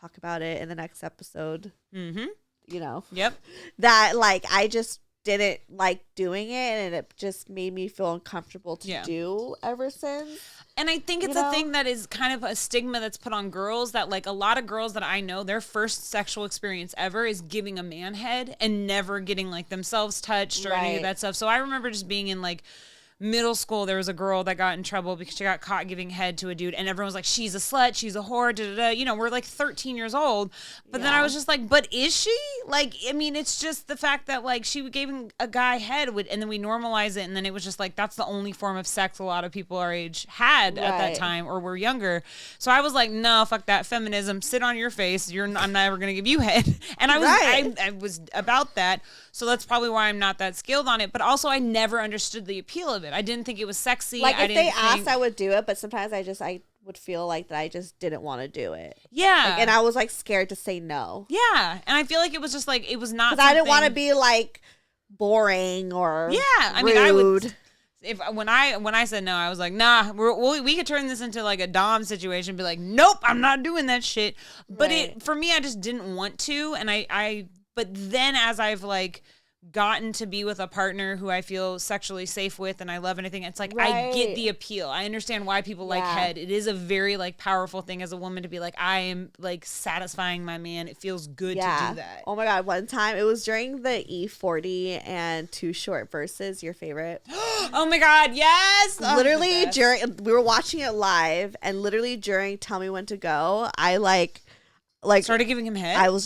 Speaker 2: talk about it in the next episode. Mm-hmm. You know.
Speaker 3: Yep.
Speaker 2: That like I just didn't like doing it, and it just made me feel uncomfortable to do ever since.
Speaker 3: And I think it's a thing that is kind of a stigma that's put on girls, that like a lot of girls that I know, their first sexual experience ever is giving a man head and never getting like themselves touched or any of that stuff. So I remember just being in like middle school, there was a girl that got in trouble because she got caught giving head to a dude, and everyone was like, she's a slut, she's a whore, da, da, da. You know, we're like 13 years old. But then I was just like, but is she? Like, I mean, it's just the fact that like she gave a guy head, and then we normalize it, and then it was just like, that's the only form of sex a lot of people our age had at that time, or were younger. So I was like, no, fuck that feminism, sit on your face, I'm never gonna give you head. And I was I was about that. So that's probably why I'm not that skilled on it. But also, I never understood the appeal of it. I didn't think it was sexy.
Speaker 2: Like, if they asked, I would do it. But sometimes I would feel like that I just didn't want to do it.
Speaker 3: Yeah.
Speaker 2: Like, and I was like scared to say no.
Speaker 3: Yeah. And I feel like it was just like, it was not
Speaker 2: because I didn't want to be like boring or
Speaker 3: I mean, I would. When I said no, I was like, nah, we could turn this into like a dom situation. Be like, nope, I'm not doing that shit. But for me, I just didn't want to. And but then as I've like gotten to be with a partner who I feel sexually safe with and I love anything, it's like I get the appeal. I understand why people like head. It is a very like powerful thing as a woman to be like, I am like satisfying my man. It feels good to do that.
Speaker 2: Oh my God, one time it was during the E40 and Too Short versus your favorite.
Speaker 3: Oh my God, yes.
Speaker 2: Literally we were watching it live and literally during Tell Me When to Go, I started
Speaker 3: giving him head.
Speaker 2: I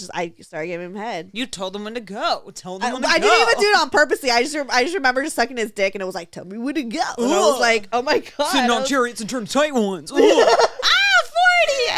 Speaker 2: started giving him head.
Speaker 3: You told him when to go. Told him when to go.
Speaker 2: I didn't even do it on purposely. I just remember just sucking his dick and it was like, tell me when to go. And I was like, oh my God.
Speaker 3: Sitting on chariots and turn tight ones. 40.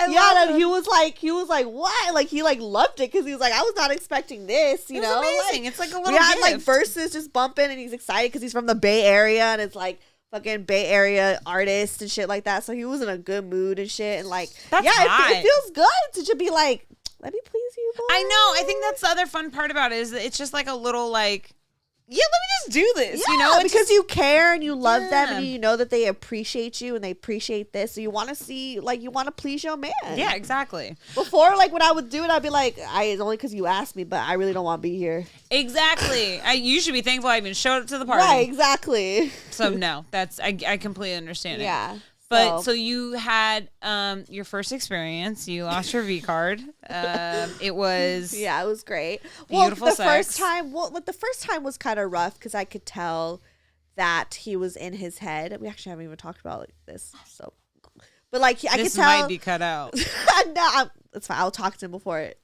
Speaker 2: And he was like, what? Like he like loved it because he was like, I was not expecting this. You know,
Speaker 3: amazing. It's like a little.
Speaker 2: We had like verses just bumping and he's excited because he's from the Bay Area and it's like fucking Bay Area artist and shit like that. So he was in a good mood and shit. And like, it feels good to just be like, let me please you, boy.
Speaker 3: I know. I think that's the other fun part about it is that it's just like a little like, yeah, let me just do this.
Speaker 2: Yeah,
Speaker 3: you know,
Speaker 2: because you care and you love them and you know that they appreciate you and they appreciate this. So you want to see, like, you want to please your man.
Speaker 3: Yeah, exactly.
Speaker 2: Before, like, when I would do it, I'd be like, it's only because you asked me, but I really don't want to be here.
Speaker 3: Exactly. You should be thankful I even showed up to the party.
Speaker 2: Right, exactly.
Speaker 3: So, no, I completely understand it.
Speaker 2: Yeah.
Speaker 3: But so you had your first experience. You lost your V card. It was
Speaker 2: it was great.
Speaker 3: Beautiful sex.
Speaker 2: The first time was kind of rough because I could tell that he was in his head. We actually haven't even talked about this. So, but like I could tell
Speaker 3: this might be cut out.
Speaker 2: No, it's fine. I'll talk to him before it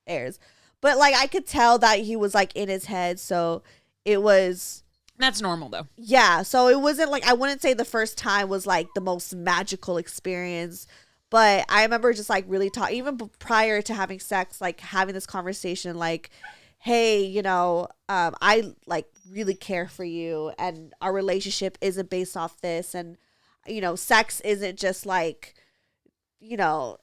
Speaker 2: airs. But like I could tell that he was like in his head. So it was.
Speaker 3: That's normal though.
Speaker 2: Yeah, so it wasn't like I wouldn't say the first time was like the most magical experience, but I remember just like really talking even prior to having sex, like having this conversation like, hey, you know, I like really care for you and our relationship isn't based off this and you know, sex isn't just like, you know,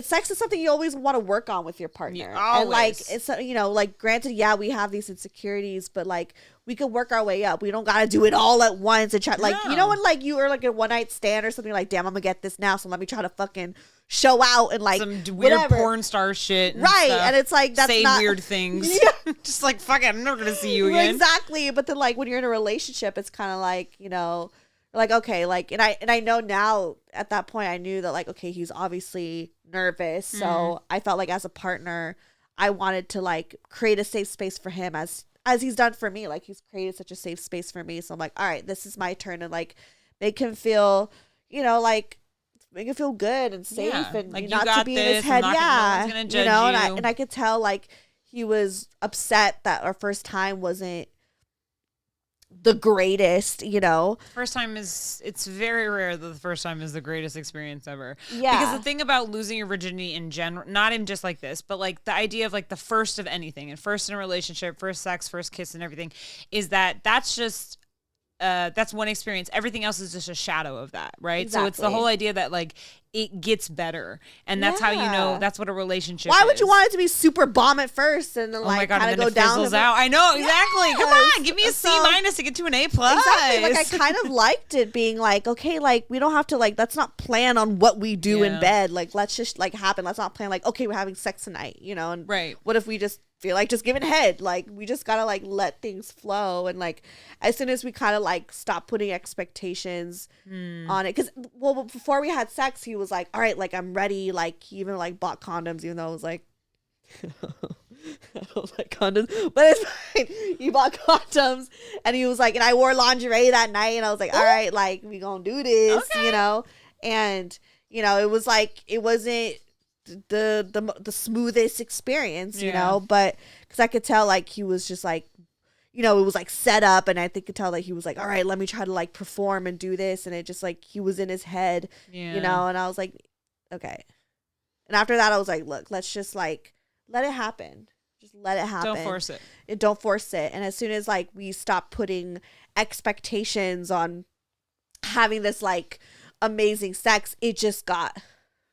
Speaker 2: sex is something you always want to work on with your partner.
Speaker 3: Yeah,
Speaker 2: and like it's you know, like granted, we have these insecurities, but like we could work our way up. We don't gotta do it all at once and try like you know when like you are like a one night stand or something like, damn, I'm gonna get this now, so let me try to fucking show out and like
Speaker 3: some weird porn star shit, and
Speaker 2: right?
Speaker 3: Stuff.
Speaker 2: And it's like that's
Speaker 3: say
Speaker 2: not
Speaker 3: weird things, just like fuck it, I'm never gonna see you again.
Speaker 2: Exactly, but then like when you're in a relationship, it's kind of like you know. Like, okay, like, and I know now at that point I knew that like, okay, he's obviously nervous. So I felt like as a partner, I wanted to like create a safe space for him as he's done for me. Like he's created such a safe space for me. So I'm like, all right, this is my turn to like make him feel, you know, like make him feel good and safe and
Speaker 3: like
Speaker 2: not to be in his head.
Speaker 3: No one's gonna judge
Speaker 2: you know,
Speaker 3: you.
Speaker 2: and I could tell like he was upset that our first time wasn't the greatest, you know.
Speaker 3: First time it's very rare that the first time is the greatest experience ever.
Speaker 2: Yeah.
Speaker 3: Because the thing about losing your virginity in general, not even just like this, but like the idea of like the first of anything and first in a relationship, first sex, first kiss and everything is that's just that's one experience. Everything else is just a shadow of that, right?
Speaker 2: Exactly.
Speaker 3: So it's the whole idea that like it gets better, and that's how you know that's what a relationship.
Speaker 2: Why would you want it to be super bomb at first and then like kind of go down?
Speaker 3: Out. I know exactly. Come on, give me a C- to get to an A+.
Speaker 2: Exactly. Like I kind of liked it being like, okay, like we don't have to like let's not plan on what we do in bed. Like let's just like happen. Let's not plan like okay, we're having sex tonight, you know? And what if we just feel like just giving head? Like we just gotta like let things flow, and like as soon as we kind of like stop putting expectations on it, because well before we had sex he was like, all right, like I'm ready, like he even like bought condoms even though I was like I don't like condoms, but it's fine. He bought condoms and he was like, and I wore lingerie that night and I was like, all right, like we gonna do this, you know? And you know, it was like it wasn't the smoothest experience, you know, but because I could tell like he was just like, you know, it was like set up, and I think could tell that he was like, all right, let me try to like perform and do this, and it just like he was in his head, you know, and I was like, okay. And after that I was like, look, let's just like let it happen. Just let it happen.
Speaker 3: Don't force it.
Speaker 2: Don't force it. And as soon as like we stop putting expectations on having this like amazing sex, it just got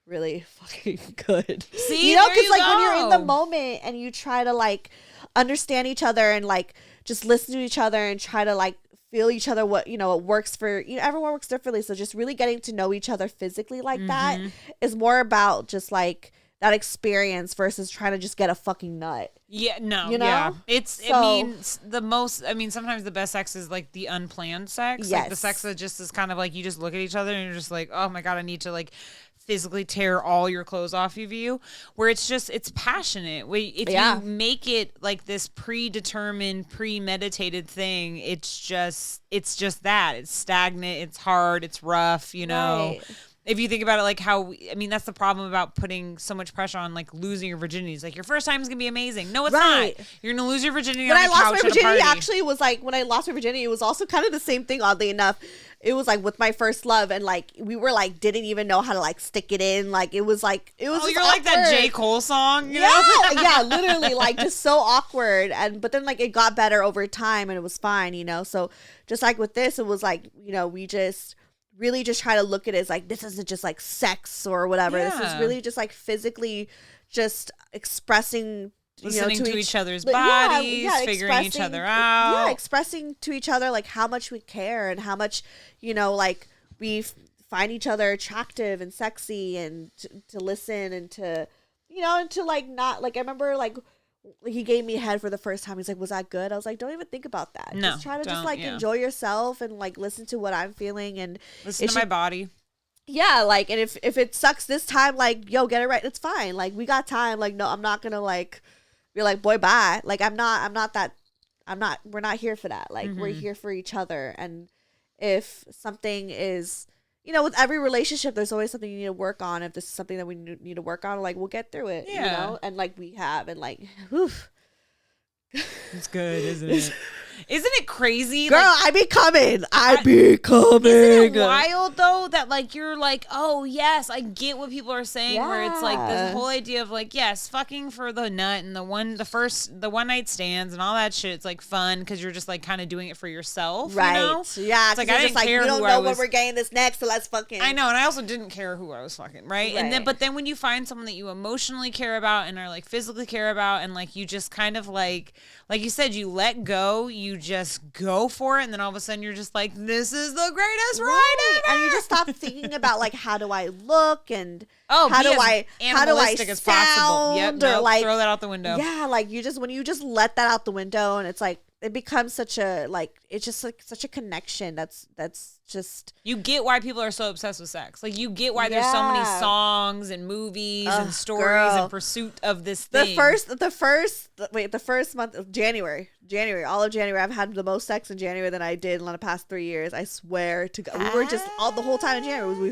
Speaker 2: really fucking good.
Speaker 3: See,
Speaker 2: you know, because like when you're in the moment and you try to like understand each other and like just listen to each other and try to like feel each other, what works for everyone works differently. So just really getting to know each other physically like that is more about just like that experience versus trying to just get a fucking nut.
Speaker 3: Yeah, no,
Speaker 2: yeah.
Speaker 3: Sometimes the best sex is like the unplanned sex.
Speaker 2: Yes.
Speaker 3: Like the sex that just is kind of like you just look at each other and you're just like, oh my God, I need to like physically tear all your clothes off of you, where it's passionate. If you make it like this predetermined, premeditated thing, it's just that. It's stagnant, it's hard, it's rough, Right. If you think about it, like that's the problem about putting so much pressure on like losing your virginity. It's like your first time is gonna be amazing. No, it's not. You're gonna lose your virginity. When I lost my virginity,
Speaker 2: actually was like when I lost my virginity, it was also kind of the same thing. Oddly enough, it was like with my first love, and like we were like didn't even know how to like stick it in. Like it was. Oh,
Speaker 3: you're
Speaker 2: awkward.
Speaker 3: Like that J. Cole song.
Speaker 2: Yeah, literally, like just so awkward. But then like it got better over time, and it was fine. So just like with this, it was like we just really just try to look at it as like this isn't just like sex or whatever. This is really just like physically just expressing,
Speaker 3: listening to each other's bodies, figuring each other out.
Speaker 2: Yeah, expressing to each other like how much we care and how much like we find each other attractive and sexy, and to listen and to and to like not like I remember like he gave me head for the first time. He's like, was that good? I was like, don't even think about that.
Speaker 3: No,
Speaker 2: just try to just like enjoy yourself and like listen to what I'm feeling and
Speaker 3: listen to my body.
Speaker 2: Yeah, like, and if it sucks this time, like, yo, get it right. It's fine. Like, we got time. Like, no, I'm not gonna like be like, boy, bye. Like, we're not here for that. Like, we're here for each other. And if something is, with every relationship, there's always something you need to work on. If this is something that we need to work on, like, we'll get through it, and like we have, and like, whew.
Speaker 3: It's good, isn't it? Isn't it crazy?
Speaker 2: Girl,
Speaker 3: like,
Speaker 2: I be coming. Isn't
Speaker 3: it wild though that like you're like, oh yes, I get what people are saying. Yeah. Where it's like this whole idea of like, yes, fucking for the nut and the one night stands and all that shit. It's like fun because you're just like kind of doing it for yourself,
Speaker 2: right?
Speaker 3: Yeah,
Speaker 2: it's like I didn't care. We don't know when we're getting this next, so let's fucking.
Speaker 3: I know, and I also didn't care who I was fucking, right? And then when you find someone that you emotionally care about and are like physically care about, and like you just kind of like you said, you let go, you just go for it, and then all of a sudden you're just like, this is the greatest ride ever.
Speaker 2: And you just stop thinking about like, how do I look and
Speaker 3: how do
Speaker 2: I
Speaker 3: as possible. Yep,
Speaker 2: or like
Speaker 3: throw that out the window.
Speaker 2: Yeah, like when you just let that out the window, and it's like it becomes such a like it's just like such a connection. That's just
Speaker 3: you get why people are so obsessed with sex. Like you get why there's so many songs and movies and stories in pursuit of this thing. The first month of January, all of January, I've had the most sex in January than I did in the past 3 years. I swear to God, we were just the whole time in January. We were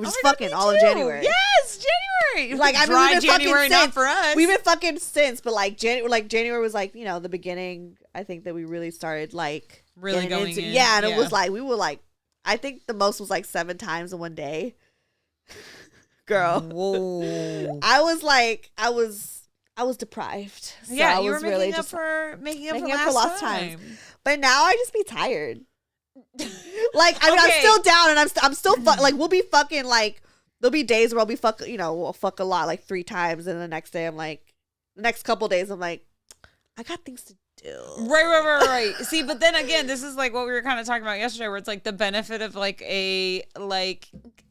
Speaker 3: just fucking all of January. Yes, January.
Speaker 2: Like I mean,
Speaker 3: dry
Speaker 2: we've been
Speaker 3: January,
Speaker 2: fucking
Speaker 3: not for us.
Speaker 2: We've been fucking since, but January was like the beginning. I think that we really started like
Speaker 3: really going in.
Speaker 2: Yeah, and it was like we were like. I think the most was like 7 times in one day. Girl.
Speaker 3: Whoa.
Speaker 2: I was deprived. So
Speaker 3: yeah,
Speaker 2: you
Speaker 3: were making up for lost time.
Speaker 2: But now I just be tired. Like I mean, I'm still down, and I'm still like we'll be fucking like there'll be days where I'll be we'll fuck a lot like 3 times, and the next day I'm like the next couple days I'm like I got things to do.
Speaker 3: Right. See, but then again, this is like what we were kind of talking about yesterday, where it's like the benefit of like a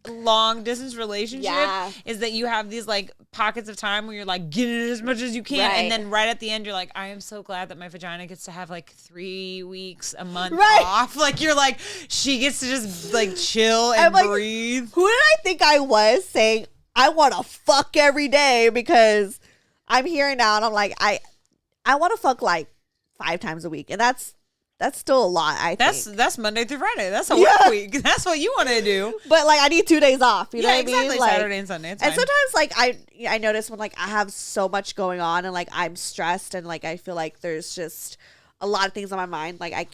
Speaker 3: long distance relationship is that you have these like pockets of time where you're like getting it as much as you can, and then right at the end you're like, I am so glad that my vagina gets to have like 3 weeks a month off. Like you're like she gets to just like chill and breathe.
Speaker 2: Who did I think I was saying I want to fuck every day? Because I'm here now and I'm like I want to fuck like 5 times a week, and that's still a lot. I think
Speaker 3: that's Monday through Friday. That's a work week. That's what you want to do.
Speaker 2: But like I need 2 days off. You know what
Speaker 3: exactly.
Speaker 2: I mean?
Speaker 3: Like, Saturday and Sunday. It's
Speaker 2: and
Speaker 3: fine.
Speaker 2: sometimes like I notice when like I have so much going on and like I'm stressed and like I feel like there's just a lot of things on my mind. Like I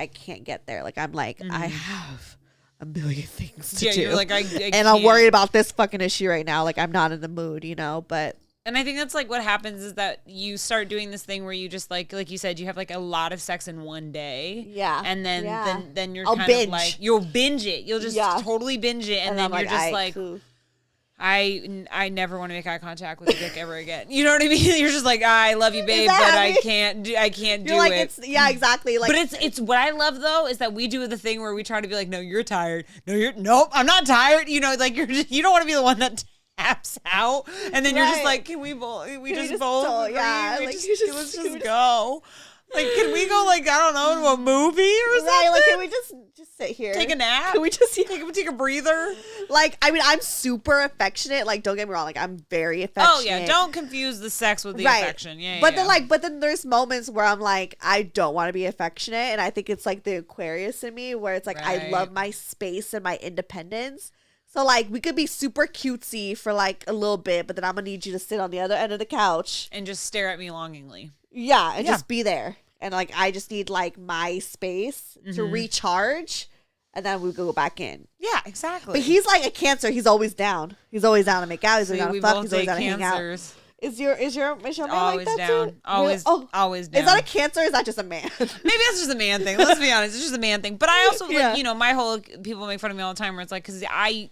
Speaker 2: can't get there. Like I'm like I have a million things to do.
Speaker 3: You're like I
Speaker 2: and I'm worried about this fucking issue right now. Like I'm not in the mood, But
Speaker 3: And I think that's like what happens is that you start doing this thing where you just like you said, you have like a lot of sex in one day.
Speaker 2: Yeah.
Speaker 3: And then you're
Speaker 2: I'll
Speaker 3: kind
Speaker 2: binge.
Speaker 3: of like, you'll binge it. You'll just totally binge it. And then you're just like, I never want to make eye contact with a dick ever again. You know what I mean? You're just like, I love you, babe, but I can't do
Speaker 2: like,
Speaker 3: it.
Speaker 2: Exactly. Like,
Speaker 3: but it's what I love though is that we do the thing where we try to be like, no, you're tired. Nope, I'm not tired. You know, like you don't want to be the one that taps out, and then you're just like, can we both agree? Let's just go. Like, can we go, like, I don't know, to a movie or something?
Speaker 2: Right, like, can we just sit here?
Speaker 3: Take a nap?
Speaker 2: Can we just
Speaker 3: take a breather?
Speaker 2: Like, I mean, I'm super affectionate. Like, don't get me wrong. Like, I'm very affectionate.
Speaker 3: Oh, yeah. Don't confuse the sex with the affection. Yeah,
Speaker 2: But then there's moments where I'm like, I don't want to be affectionate. And I think it's, like, the Aquarius in me where it's, like, I love my space and my independence. So, like, we could be super cutesy for, like, a little bit, but then I'm going to need you to sit on the other end of the couch.
Speaker 3: And just stare at me longingly.
Speaker 2: Yeah, and just be there. And, like, I just need, like, my space to recharge. And then we go back in.
Speaker 3: Yeah, exactly.
Speaker 2: But he's like a Cancer. He's always down. He's always down to make out. He's always down to fuck. He's always down to hang out. Is your man
Speaker 3: always
Speaker 2: like that
Speaker 3: down?
Speaker 2: too?
Speaker 3: Always down.
Speaker 2: Is that a Cancer or is that just a man?
Speaker 3: Maybe that's just a man thing. Let's be honest. It's just a man thing. But I also, like, you know, my whole, people make fun of me all the time where it's like, because I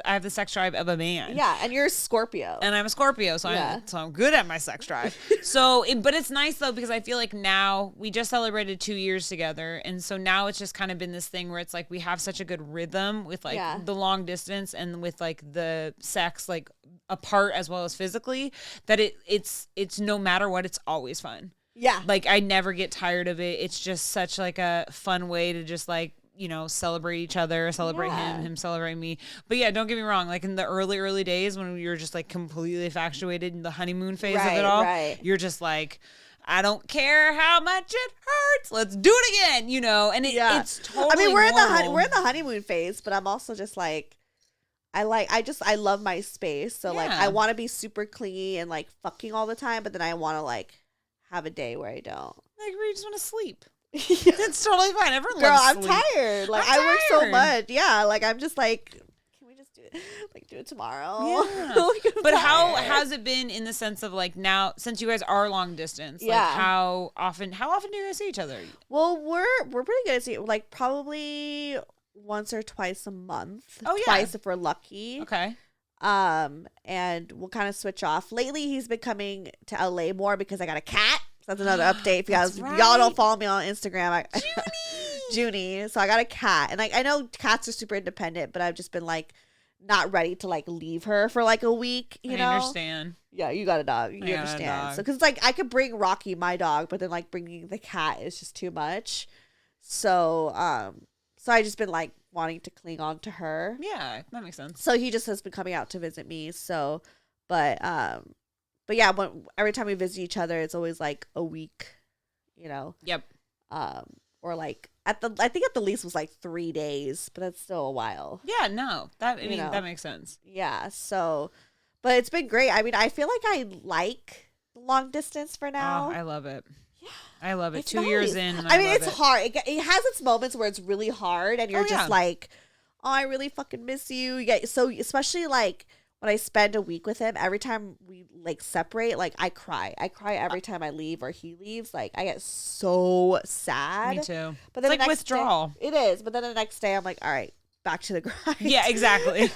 Speaker 3: have the sex drive of a man.
Speaker 2: Yeah, and you're a Scorpio.
Speaker 3: And I'm a Scorpio, so I'm good at my sex drive. But it's nice, though, because I feel like now, we just celebrated 2 years together, and so now it's just kind of been this thing where it's like, we have such a good rhythm with, like, the long distance and with, like, the sex, like, apart as well as physically, that it's no matter what, it's always fun. Yeah. Like, I never get tired of it. It's just such, like, a fun way to just, like, you know, celebrate each other, celebrate him celebrate me. But yeah, don't get me wrong. Like, in the early days when we were just, like, completely infatuated in the honeymoon phase of it all, you're just like, I don't care how much it hurts. Let's do it again, you know? And it's totally
Speaker 2: I mean, we're
Speaker 3: normal.
Speaker 2: in the honeymoon phase, but I'm also just like, I love my space. So like, I want to be super clingy and like fucking all the time, but then I want to like have a day where I don't.
Speaker 3: Like, where you just want to sleep. It's totally fine. Everyone
Speaker 2: Girl,
Speaker 3: loves
Speaker 2: I'm
Speaker 3: sleep.
Speaker 2: tired. Like, I work so much. Yeah. Like, I'm just like, can we just do it? Like, do it tomorrow.
Speaker 3: Yeah.
Speaker 2: Like,
Speaker 3: but how has it been in the sense of like now, since you guys are long distance? Like, how often do you guys see each other?
Speaker 2: Well, we're pretty good at seeing, like, probably once or twice a month.
Speaker 3: Oh, yeah.
Speaker 2: Twice if we're lucky.
Speaker 3: Okay.
Speaker 2: And we'll kind of switch off. Lately, he's been coming to LA more because I got a cat. So that's another update. If y'all don't follow me on Instagram, Junie. So I got a cat, and like, I know cats are super independent, but I've just been like not ready to like leave her for like a week. You know?
Speaker 3: Understand.
Speaker 2: Yeah, you got a dog. You understand. So because like I could bring Rocky, my dog, but then like bringing the cat is just too much. So I just been like wanting to cling on to her.
Speaker 3: Yeah, that makes sense.
Speaker 2: So he just has been coming out to visit me. So, but yeah, every time we visit each other, it's always like a week, you know.
Speaker 3: Yep.
Speaker 2: Or like I think at the least was like 3 days, but that's still a while.
Speaker 3: Yeah, no, that makes sense.
Speaker 2: Yeah. So, but it's been great. I mean, I feel like I like long distance for now.
Speaker 3: Oh, I love it. Yeah, I love it.
Speaker 2: It's
Speaker 3: 2 years in.
Speaker 2: I mean, it's hard. It has its moments where it's really hard, and you're just like, oh, I really fucking miss you. Yeah. So especially like when I spend a week with him, every time we like separate, like I cry. I cry every time I leave or he leaves. Like I get so sad.
Speaker 3: Me too.
Speaker 2: But then
Speaker 3: it's like withdrawal.
Speaker 2: It is. But then the next day, I'm like, all right, back to the grind.
Speaker 3: Yeah, exactly.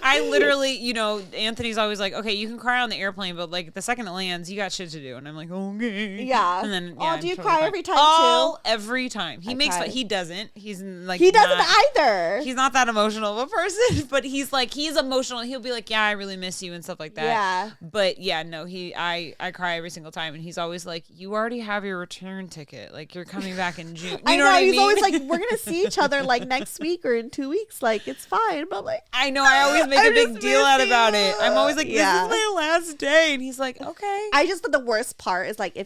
Speaker 3: I literally, you know, Anthony's always like, okay, you can cry on the airplane, but like the second it lands, you got shit to do. And I'm like, okay.
Speaker 2: Yeah.
Speaker 3: And then,
Speaker 2: do you cry every time too?
Speaker 3: Every time. He makes fun. He doesn't. He's like,
Speaker 2: he doesn't either.
Speaker 3: He's not that emotional of a person, but he's like, he's emotional. He'll be like, yeah, I really miss you and stuff like that. Yeah. But yeah, no, I cry every single time. And he's always like, you already have your return ticket. Like you're coming back in June. You know what I mean?
Speaker 2: He's always like, we're going to see each other like next week or in 2 weeks. Like it's fine, but like
Speaker 3: I know I always make a big deal out about it. I'm always like, this is my last day, and he's like, okay.
Speaker 2: I just the worst part is like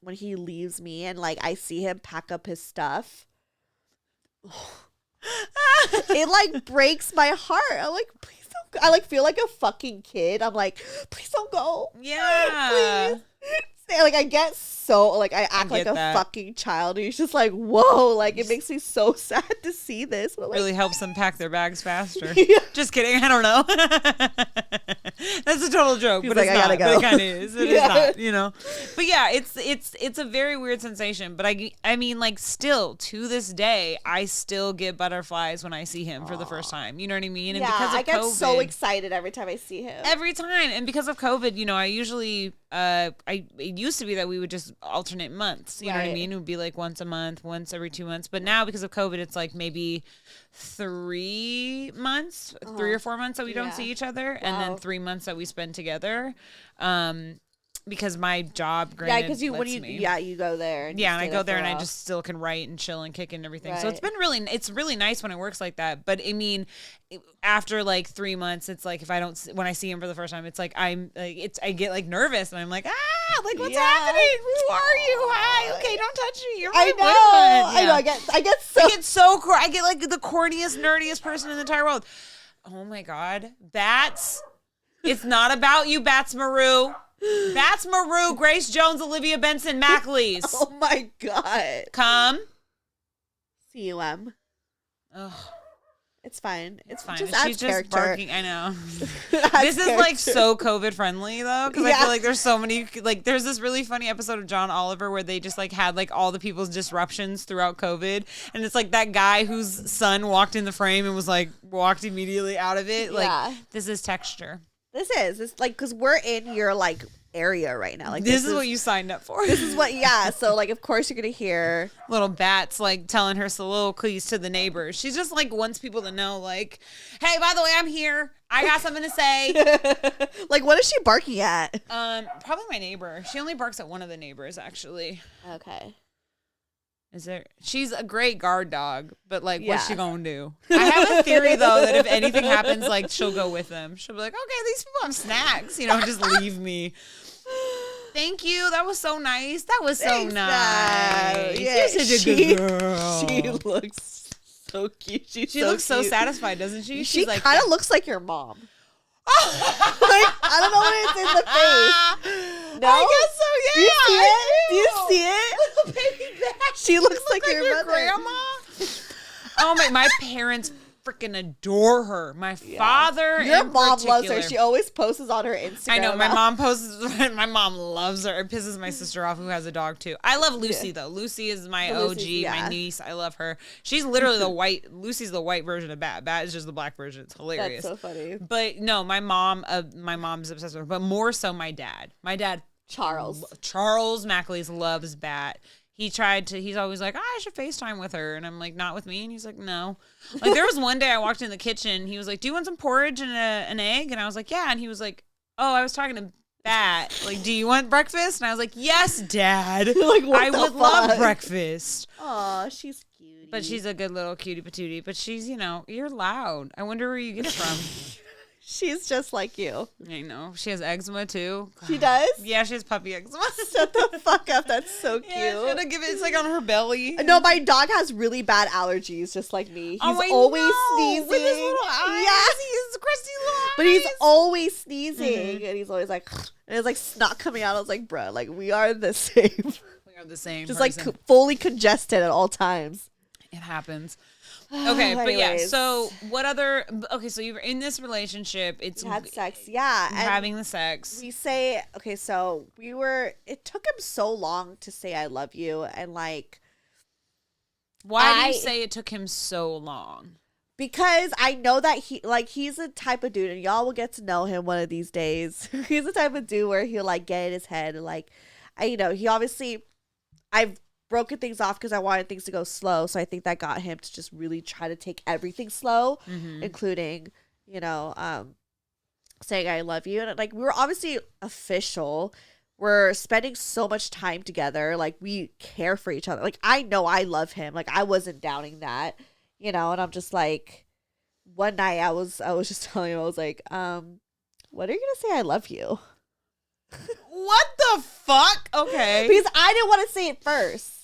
Speaker 2: when he leaves me and like I see him pack up his stuff. It like breaks my heart. I'm like, please don't go. I like feel like a fucking kid. I'm like, please don't go.
Speaker 3: Yeah.
Speaker 2: Please. Like I get so like I act like a fucking child. And he's just like, whoa, like it makes me so sad to see this. But, like,
Speaker 3: really helps them pack their bags faster.
Speaker 2: Yeah.
Speaker 3: Just kidding. I don't know. That's a total joke, but it's not. But it kind of is. It is not, you know. But yeah, it's a very weird sensation. But I mean, like, still to this day, I still get butterflies when I see him for the first time. You know what I mean? And because of
Speaker 2: I get
Speaker 3: COVID,
Speaker 2: so excited every time I see him.
Speaker 3: Every time, and because of COVID, you know, I usually it used to be that we would just alternate months. You know what I mean? It would be like once a month, once every 2 months. But now because of COVID, it's like maybe 3 months, 3 or 4 months that we don't see each other, and then 3 months that we spend together. Because my job, granted,
Speaker 2: because you go there. And
Speaker 3: I go there and I just still can write and chill and kick and everything. So it's really nice when it works like that. But I mean, after like 3 months, it's like when I see him for the first time, it's like I get like nervous and I'm like, like what's happening? Who are you? Hi, okay, don't touch me. You're my boyfriend.
Speaker 2: I know. I get so
Speaker 3: I get like the corniest, nerdiest person in the entire world. Oh my God, Bats! It's not about you, Bats Maru. Bats Maru, Grace Jones, Olivia Benson, McAleese.
Speaker 2: Oh my God.
Speaker 3: Come.
Speaker 2: CUM. Ugh. It's fine.
Speaker 3: It's fine.
Speaker 2: Just
Speaker 3: she's just barking. I know.
Speaker 2: This
Speaker 3: is like so COVID friendly though, because I feel like there's so many. Like, there's this really funny episode of John Oliver where they just like had like all the people's disruptions throughout COVID, and it's like that guy whose son walked in the frame and was like walked immediately out of it. Like, this is texture.
Speaker 2: It's like, because we're in your like area right now. Like,
Speaker 3: this is what you signed up for.
Speaker 2: This is what, so like, of course you're gonna hear
Speaker 3: little Bats like telling her soliloquies to the neighbors. She's just like wants people to know, like, hey, by the way, I'm here. I got something to say.
Speaker 2: Like, what is she barking at?
Speaker 3: Probably my neighbor. She only barks at one of the neighbors, actually.
Speaker 2: Okay.
Speaker 3: She's a great guard dog, but like, what's she gonna do? I have a theory though that if anything happens, like, she'll go with them. She'll be like, okay, these people have snacks, you know, just leave me. Thank you. That was so nice. That was so nice.
Speaker 2: Yeah,
Speaker 3: you're such a good girl.
Speaker 2: She looks so cute.
Speaker 3: She looks so satisfied, doesn't she?
Speaker 2: She like, kind of looks like your mom. Like, I don't know what it's in the face. No,
Speaker 3: I guess so. Yeah.
Speaker 2: Do you see it?
Speaker 3: Little baby back.
Speaker 2: She looks like your mother.
Speaker 3: Grandma. Oh my parents freaking adore her. My father,
Speaker 2: your mom loves her. She always posts on her Instagram.
Speaker 3: I know my mom posts. My mom loves her. It pisses my sister off, who has a dog too. I love Lucy though. Lucy is my OG, my niece. I love her. She's literally the white. Lucy's the white version of Bat. Bat is just the black version. It's hilarious.
Speaker 2: That's so funny.
Speaker 3: But no, my mom's obsessed with her. But more so my dad. My dad, Charles McAleese, loves Bat. He's always like, I should FaceTime with her. And I'm like, not with me. And he's like, no. Like, there was one day I walked in the kitchen. He was like, do you want some porridge and an egg? And I was like, yeah. And he was like, oh, I was talking to Bat. Like, do you want breakfast? And I was like, yes, Dad.
Speaker 2: Like, I would
Speaker 3: love breakfast.
Speaker 2: Aw, she's cute.
Speaker 3: But she's a good little cutie patootie. But she's, you're loud. I wonder where you get it from.
Speaker 2: She's just like you.
Speaker 3: I know. She has eczema too.
Speaker 2: She does?
Speaker 3: Yeah, she has puppy eczema.
Speaker 2: Shut the fuck up. That's so cute.
Speaker 3: Yeah, she's gonna give it. It's like on her belly.
Speaker 2: No, my dog has really bad allergies, just like me. He's always sneezing.
Speaker 3: With his little eyes.
Speaker 2: Yes.
Speaker 3: He's crusty little eyes.
Speaker 2: But he's always sneezing. And he's always like, and it's like snot coming out. I was like, bro, like, we are the same.
Speaker 3: We are the same.
Speaker 2: Just person. Like fully congested at all times.
Speaker 3: It happens. Okay, but yeah, so what other, so you're in this relationship,
Speaker 2: you had sex, yeah.
Speaker 3: You're having the sex.
Speaker 2: We say, so it took him so long to say I love you, and like.
Speaker 3: Why do you say it took him so long?
Speaker 2: Because I know that he's the type of dude, and y'all will get to know him one of these days. He's the type of dude where he'll like get in his head, and like, he obviously, I've broken things off because I wanted things to go slow. So I think that got him to just really try to take everything slow, including, saying I love you. And like, we were obviously official. We're spending so much time together. Like, we care for each other. Like, I know I love him. Like, I wasn't doubting that, and I'm just like, one night I was just telling him, I was like, when are you going to say I love you?
Speaker 3: What the fuck? Okay.
Speaker 2: Because I didn't want to say it first.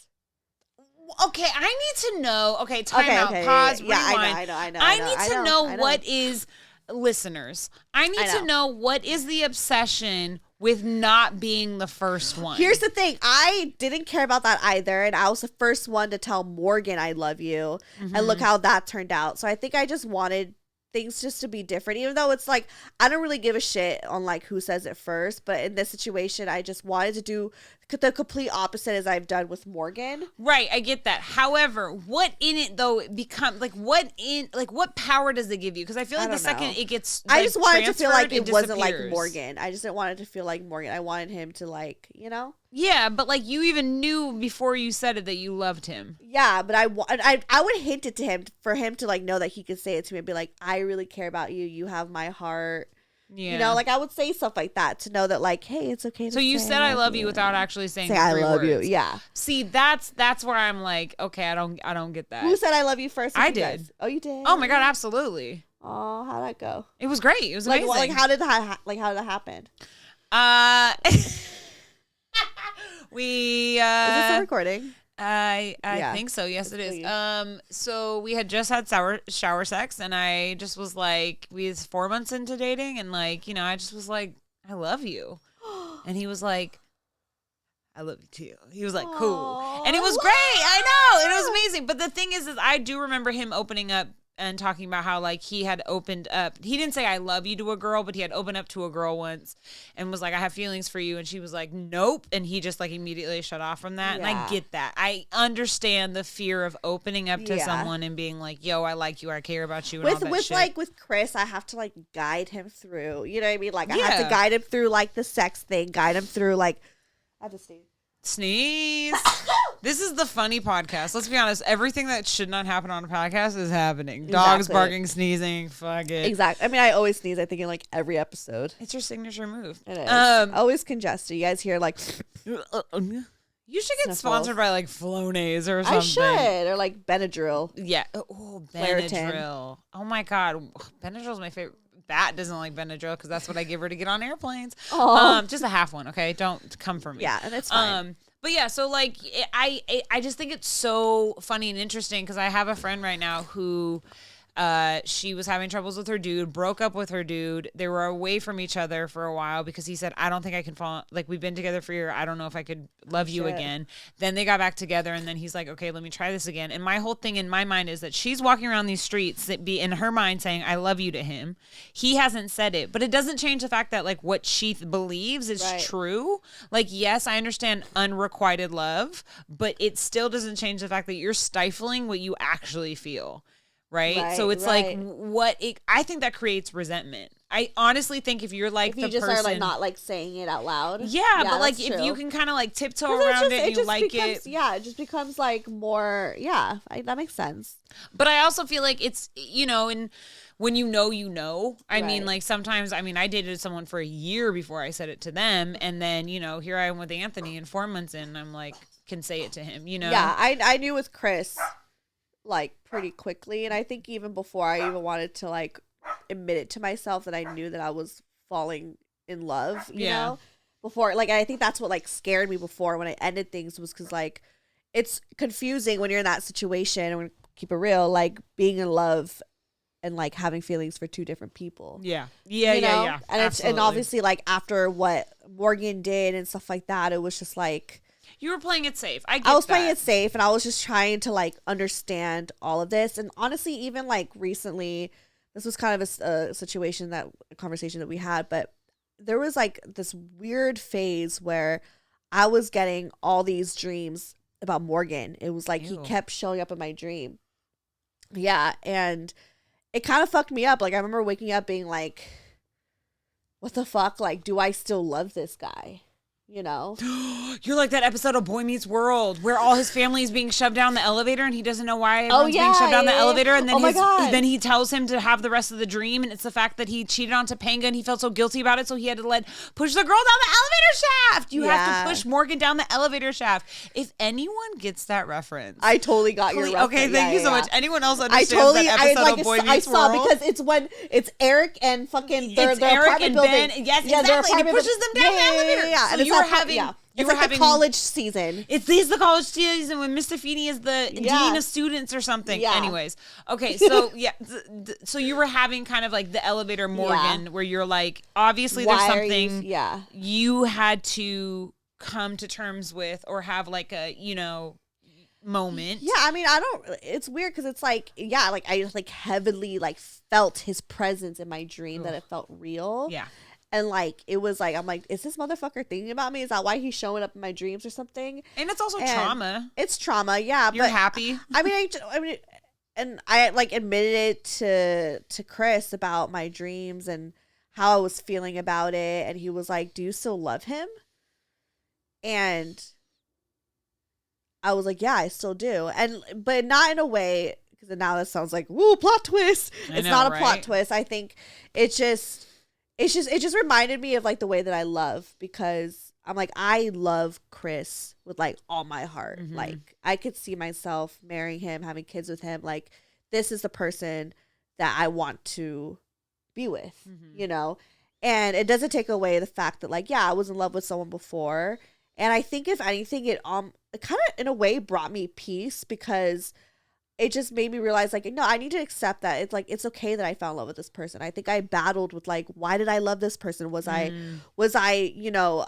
Speaker 3: Okay, I need to know. Okay, time out. Pause.
Speaker 2: Yeah,
Speaker 3: rewind.
Speaker 2: I know.
Speaker 3: I need to know what is, listeners. I need to know what is the obsession with not being the first one.
Speaker 2: Here's the thing. I didn't care about that either, and I was the first one to tell Morgan I love you, and look how that turned out. So I think I just wanted things just to be different, even though it's like I don't really give a shit on like who says it first, but in this situation I just wanted to do the complete opposite as I've done with Morgan.
Speaker 3: Right, I get that. However, what in it though become like what power does it give you? Because I feel like the second it gets like,
Speaker 2: I just wanted to feel like it wasn't like
Speaker 3: disappears.
Speaker 2: Morgan. I just didn't want it to feel like Morgan. I wanted him to like, you know?
Speaker 3: Yeah, but like you even knew before you said it that you loved him.
Speaker 2: Yeah, but I would hint it to him for him to like know that he could say it to me and be like, I really care about you. You have my heart. Yeah. You know, like I would say stuff like that to know that like, hey, it's okay.
Speaker 3: So you said I love you without actually saying
Speaker 2: I love
Speaker 3: words.
Speaker 2: you. Yeah.
Speaker 3: See, that's where I'm like, okay, I don't get that.
Speaker 2: Who said I love you first?
Speaker 3: I did.
Speaker 2: Guys? Oh, you did?
Speaker 3: Oh my God, absolutely.
Speaker 2: Oh, how'd that go?
Speaker 3: It was great. It was amazing.
Speaker 2: Like how did that happen?
Speaker 3: We
Speaker 2: is this a recording?
Speaker 3: I think so. Yes, it is. So we had just had shower sex, and I just was like, we was 4 months into dating, and like, you know, I just was like, I love you, and he was like, I love you too. He was like, cool, and it was great. I know, and it was amazing. But the thing is I do remember him opening up and talking about how like he had opened up. He didn't say I love you to a girl, but he had opened up to a girl once and was like, I have feelings for you. And she was like, nope. And he just like immediately shut off from that. Yeah. And I get that. I understand the fear of opening up to someone and being like, yo, I like you. I care about you. And all that shit.
Speaker 2: Like with Chris, I have to like guide him through, you know what I mean? Like I have to guide him through like the sex thing, guide him through like, I just
Speaker 3: sneeze. This is the funny podcast. Let's be honest. Everything that should not happen on a podcast is happening. Dogs barking, sneezing. Fuck it.
Speaker 2: Exactly. I mean, I always sneeze. I think in like every episode.
Speaker 3: It's your signature move.
Speaker 2: It is. Always congested. You guys hear like.
Speaker 3: You should get sponsored by like Flonase or something.
Speaker 2: I should, or like Benadryl.
Speaker 3: Yeah. Oh, Benadryl. Oh my God, Benadryl is my favorite. Bat doesn't like Benadryl because that's what I give her to get on airplanes. Just a half one, okay? Don't come for me.
Speaker 2: Yeah, and it's fine.
Speaker 3: But yeah, so like I just think it's so funny and interesting because I have a friend right now who she was having troubles with her dude, broke up with her dude. They were away from each other for a while because he said, I don't think I can fall. Like, we've been together for a year. I don't know if I could love you again. Then they got back together, and then he's like, okay, let me try this again. And my whole thing in my mind is that she's walking around these streets that be in her mind saying, I love you to him. He hasn't said it, but it doesn't change the fact that like what she believes is true. Like, yes, I understand unrequited love, but it still doesn't change the fact that you're stifling what you actually feel. Right? So it's like I think that creates resentment. I honestly think if you're like
Speaker 2: if you just are like not like saying it out loud.
Speaker 3: Yeah, but like if you can kind of like tiptoe around it and you like it.
Speaker 2: Yeah, it just becomes like more, that makes sense.
Speaker 3: But I also feel like it's, you know, and when you know, I mean, like sometimes, I mean, I dated someone for a year before I said it to them. And then, you know, here I am with Anthony and 4 months in, I'm like, can say it to him, you know?
Speaker 2: Yeah, I knew with Chris like pretty quickly, and I think even before I even wanted to like admit it to myself that I knew that I was falling in love, you know, before, like, I think that's what like scared me before when I ended things was because like it's confusing when you're in that situation, and keep it real, like being in love and like having feelings for two different people.
Speaker 3: Yeah.
Speaker 2: And it's, and obviously like after what Morgan did and stuff like that, it was just like,
Speaker 3: you were playing it safe. I was
Speaker 2: playing it safe, and I was just trying to like understand all of this. And honestly, even like recently, this was kind of a conversation that we had, but there was like this weird phase where I was getting all these dreams about Morgan. It was like he kept showing up in my dream. Yeah, and it kind of fucked me up. Like I remember waking up being like, what the fuck? Like, do I still love this guy? You know,
Speaker 3: you're like that episode of Boy Meets World where all his family is being shoved down the elevator and he doesn't know why everyone's being shoved down the elevator, and then then he tells him to have the rest of the dream, and it's the fact that he cheated on Topanga and he felt so guilty about it, so he had to push the girl down the elevator shaft. You have to push Morgan down the elevator shaft. If anyone gets that reference,
Speaker 2: I totally got your reference.
Speaker 3: Okay, thank you so much. Anyone else understands that episode of Boy Meets World?
Speaker 2: Because it's Eric and fucking
Speaker 3: it's Eric and Ben. Yes, exactly. And he pushes them down the elevator.
Speaker 2: Yeah,
Speaker 3: and you were having
Speaker 2: it's like the college season.
Speaker 3: It's the college season when Mr. Feeney is the dean of students or something. Yeah. Anyways, okay, so so you were having kind of like the elevator Morgan where you're like, obviously there's something you had to come to terms with, or have like a, you know, moment.
Speaker 2: Yeah, I mean, it's weird because it's like, yeah, like I just like heavily like felt his presence in my dream, that it felt real.
Speaker 3: Yeah.
Speaker 2: And like, it was like, I'm like, is this motherfucker thinking about me? Is that why he's showing up in my dreams or something?
Speaker 3: And it's also trauma.
Speaker 2: It's trauma, yeah.
Speaker 3: You're happy.
Speaker 2: I mean, and I like admitted it to Chris about my dreams and how I was feeling about it. And he was like, do you still love him? And I was like, yeah, I still do. But not in a way, because now that sounds like, woo, plot twist. It's not a plot twist. I think it just reminded me of like the way that I love, because I'm like, I love Chris with like all my heart. Mm-hmm. Like I could see myself marrying him, having kids with him. Like this is the person that I want to be with, you know? And it doesn't take away the fact that like, yeah, I was in love with someone before. And I think if anything, it kind of in a way brought me peace, because it just made me realize like, no, I need to accept that it's like, it's okay that I fell in love with this person. I think I battled with like, why did I love this person? Was I, you know,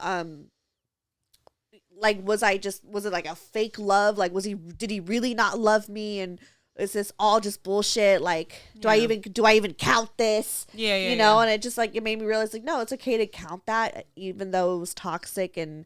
Speaker 2: like, was it like a fake love? Like, did he really not love me? And is this all just bullshit? Like, do I even count this? Yeah. You know? And it just like, it made me realize like, no, it's okay to count that, even though it was toxic and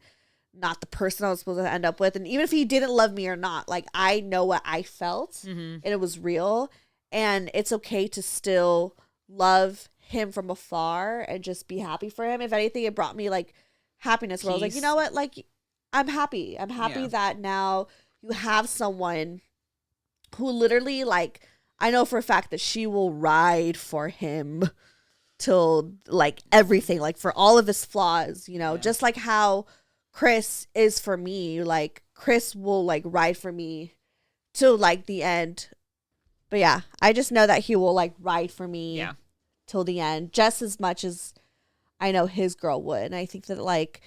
Speaker 2: not the person I was supposed to end up with. And even if he didn't love me or not, like I know what I felt and it was real, and it's okay to still love him from afar and just be happy for him. If anything, it brought me like happiness, where I was like, you know what? Like I'm happy that now you have someone who literally like, I know for a fact that she will ride for him till like everything, like for all of his flaws, you know, just like how Chris is for me. Like Chris will like ride for me till like the end. But yeah, I just know that he will like ride for me till the end, just as much as I know his girl would. And I think that like,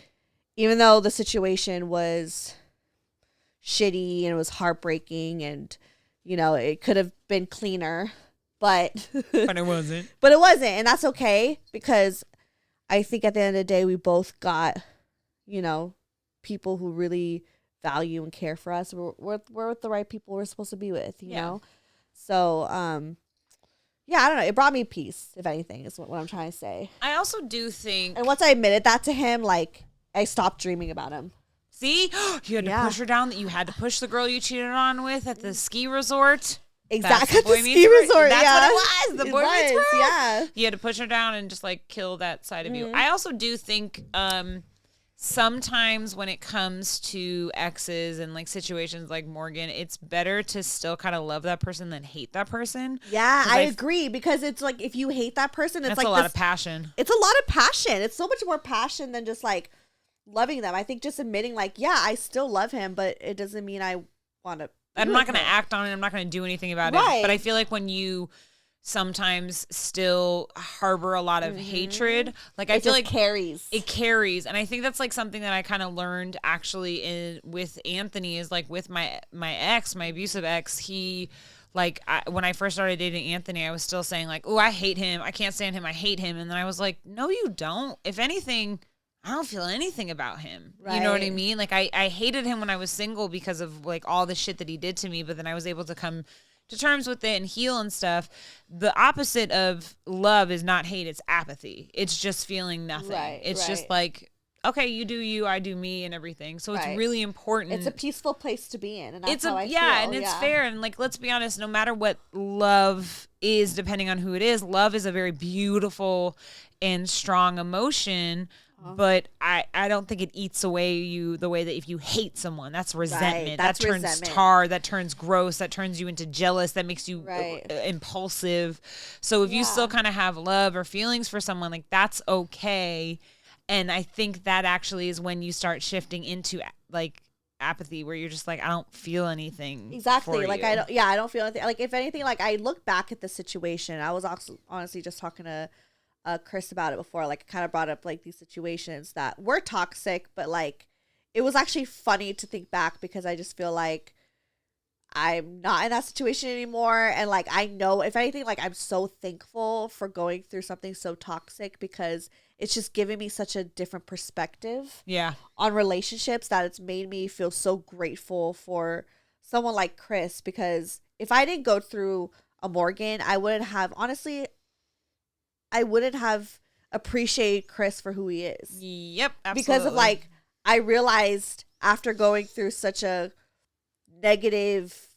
Speaker 2: even though the situation was shitty and it was heartbreaking and, you know, it could have been cleaner, but
Speaker 3: it wasn't.
Speaker 2: But it wasn't, and that's okay, because I think at the end of the day we both got, you know, people who really value and care for us. We're with the right people we're supposed to be with, you know? So, yeah, I don't know. It brought me peace, if anything, is what I'm trying to say.
Speaker 3: I also do think...
Speaker 2: And once I admitted that to him, like, I stopped dreaming about him.
Speaker 3: See? You had to push her down. You had to push the girl you cheated on with at the ski resort.
Speaker 2: Exactly, at the ski resort,
Speaker 3: That's what it was. The boy meets world.
Speaker 2: Yeah.
Speaker 3: You had to push her down and just, like, kill that side of you. I also do think... sometimes when it comes to exes and like situations like Morgan, it's better to still kind of love that person than hate that person.
Speaker 2: Yeah, I agree, because it's like, if you hate that person, it's like
Speaker 3: a lot of passion.
Speaker 2: It's a lot of passion. It's so much more passion than just like loving them. I think just admitting like, yeah, I still love him, but it doesn't mean I want to.
Speaker 3: I'm not going to act on it. I'm not going to do anything about it. But I feel like when you sometimes still harbor a lot of hatred, like I feel like it carries, and I think that's like something that I kind of learned actually with Anthony, is like with my ex, my abusive ex. He like when I first started dating Anthony, I was still saying like, oh, I hate him, I can't stand him, I hate him, and then I was like, no, you don't. If anything, I don't feel anything about him. Right. You know what I mean? Like I hated him when I was single because of like all the shit that he did to me, but then I was able to come to terms with it and heal and stuff. The opposite of love is not hate, it's apathy. It's just feeling nothing. Right, it's just like, okay, you do you, I do me, and everything. So it's really important.
Speaker 2: It's a peaceful place to be in, and that's how I feel.
Speaker 3: And it's fair. And like, let's be honest, no matter what love is, depending on who it is, love is a very beautiful and strong emotion. But I don't think it eats away you the way that if you hate someone, that's resentment. That turns tar, that turns gross, that turns you into jealous, that makes you impulsive. So if you still kind of have love or feelings for someone, like that's okay. And I think that actually is when you start shifting into like apathy, where you're just like, I don't feel anything.
Speaker 2: Exactly. Like I don't feel anything. Like if anything, like I look back at the situation. I was also honestly just talking to Chris about it before, like kind of brought up like these situations that were toxic, but like it was actually funny to think back, because I just feel like I'm not in that situation anymore. And like, I know if anything, like I'm so thankful for going through something so toxic, because it's just given me such a different perspective on relationships, that it's made me feel so grateful for someone like Chris, because if I didn't go through a Morgan, I wouldn't have appreciated Chris for who he is.
Speaker 3: Yep, absolutely.
Speaker 2: Because of like, I realized after going through such a negative,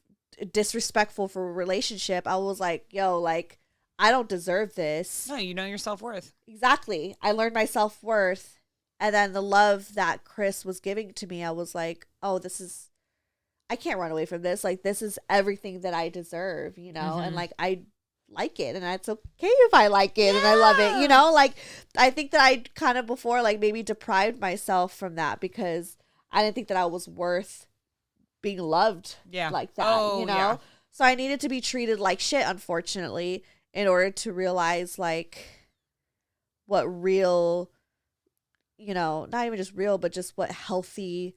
Speaker 2: disrespectful for a relationship, I was like, yo, like, I don't deserve this.
Speaker 3: No, you know your self-worth.
Speaker 2: Exactly. I learned my self-worth. And then the love that Chris was giving to me, I was like, oh, I can't run away from this. Like, this is everything that I deserve, you know? Mm-hmm. And like, I like it, and it's okay if I like it and I love it, you know? Like, I think that I kind of before, like, maybe deprived myself from that because I didn't think that I was worth being loved like that, you know? Yeah. So I needed to be treated like shit, unfortunately, in order to realize, like, what real, you know, not even just real, but just what healthy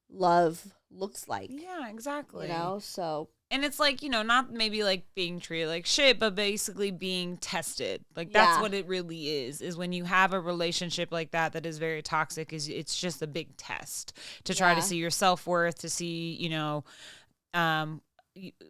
Speaker 2: love looks like.
Speaker 3: Yeah, exactly.
Speaker 2: You know, so.
Speaker 3: And it's like, you know, not maybe like being treated like shit, but basically being tested. Like, that's what it really is when you have a relationship like that is very toxic, it's just a big test to try to see your self-worth, to see, you know,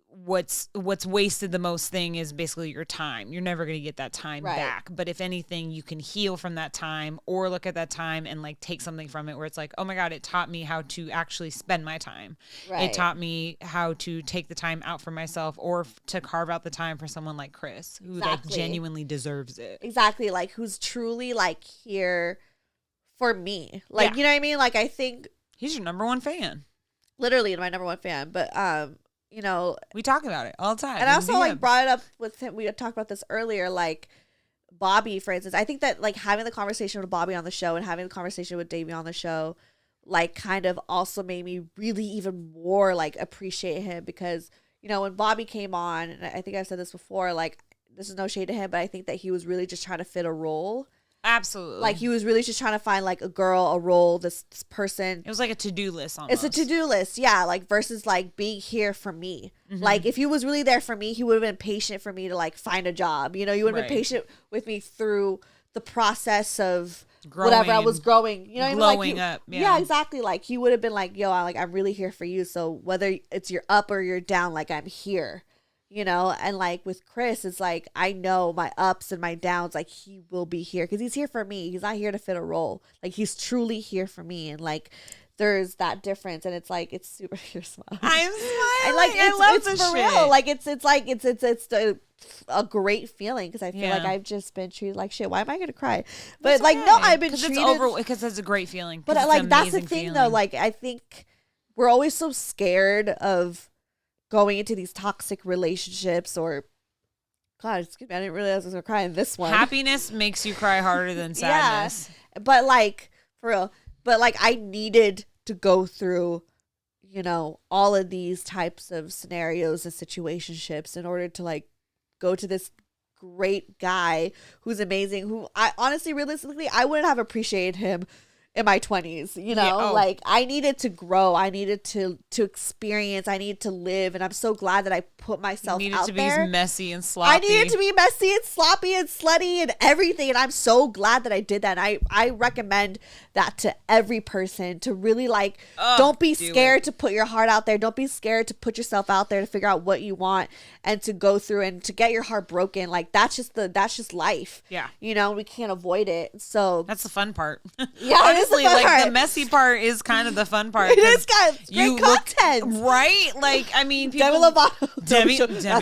Speaker 3: what's wasted the most thing is basically your time. You're never going to get that time back. But if anything, you can heal from that time or look at that time and like take something from it where it's like, oh my God, it taught me how to actually spend my time. It taught me how to take the time out for myself or to carve out the time for someone like Chris, who like genuinely deserves it.
Speaker 2: Exactly. Like, who's truly like here for me. Like, you know what I mean? Like, I think
Speaker 3: he's your number one fan.
Speaker 2: Literally my number one fan. But, you know,
Speaker 3: we talk about it all the time.
Speaker 2: And I also like brought it up with him. We had talked about this earlier, like Bobby, for instance. I think that like having the conversation with Bobby on the show and having the conversation with Davey on the show, like, kind of also made me really even more like appreciate him, because, you know, when Bobby came on, and I think I've said this before, like, this is no shade to him, but I think that he was really just trying to fit a role.
Speaker 3: Absolutely.
Speaker 2: Like, he was really just trying to find like a girl, a role, this person.
Speaker 3: It was like a to-do list almost.
Speaker 2: It's a to-do list, yeah. Like, versus like being here for me. Mm-hmm. Like, if he was really there for me, he would have been patient for me to like find a job. You know, he would have been patient with me through the process of growing, whatever I was growing. You know what I mean?
Speaker 3: Glowing
Speaker 2: like
Speaker 3: up.
Speaker 2: Yeah, exactly. Like, he would have been like, yo, I'm really here for you. So whether it's you're up or you're down, like, I'm here. You know, and like with Chris, it's like, I know my ups and my downs, like, he will be here because he's here for me. He's not here to fit a role. Like, he's truly here for me. And like, there's that difference. And it's like, it's super, you're smiling.
Speaker 3: I'm smiling.
Speaker 2: And like, I love this for
Speaker 3: shit.
Speaker 2: real. Like, it's a great feeling, because I feel like I've just been treated like shit. Why am I going to cry? But
Speaker 3: that's
Speaker 2: like,
Speaker 3: okay.
Speaker 2: No, I've been treated.
Speaker 3: Because it's a great feeling.
Speaker 2: But like, that's the thing though. Like, I think we're always so scared of going into these toxic relationships, or God, excuse me, I didn't realize I was gonna cry in this one.
Speaker 3: Happiness makes you cry harder than sadness.
Speaker 2: Yeah, but like, for real, but like, I needed to go through, you know, all of these types of scenarios and situationships in order to like go to this great guy who's amazing, who I honestly, realistically, I wouldn't have appreciated him in my 20s, you know, like, I needed to grow, I needed to experience, I needed to live, and I'm so glad that I put myself out there.
Speaker 3: Needed to be messy and sloppy.
Speaker 2: I needed to be messy and sloppy and slutty and everything, and I'm so glad that I did that. And I recommend that to every person, to really like, don't be scared to put your heart out there. Don't be scared to put yourself out there, to figure out what you want and to go through and to get your heart broken. Like, that's just life.
Speaker 3: Yeah.
Speaker 2: You know, we can't avoid it. So
Speaker 3: that's the fun part.
Speaker 2: Yeah.
Speaker 3: Honestly, like, the messy part is kind of the fun part.
Speaker 2: It is kind of great content.
Speaker 3: Right? Like, I mean, people.
Speaker 2: Demi Lovato.
Speaker 3: Demi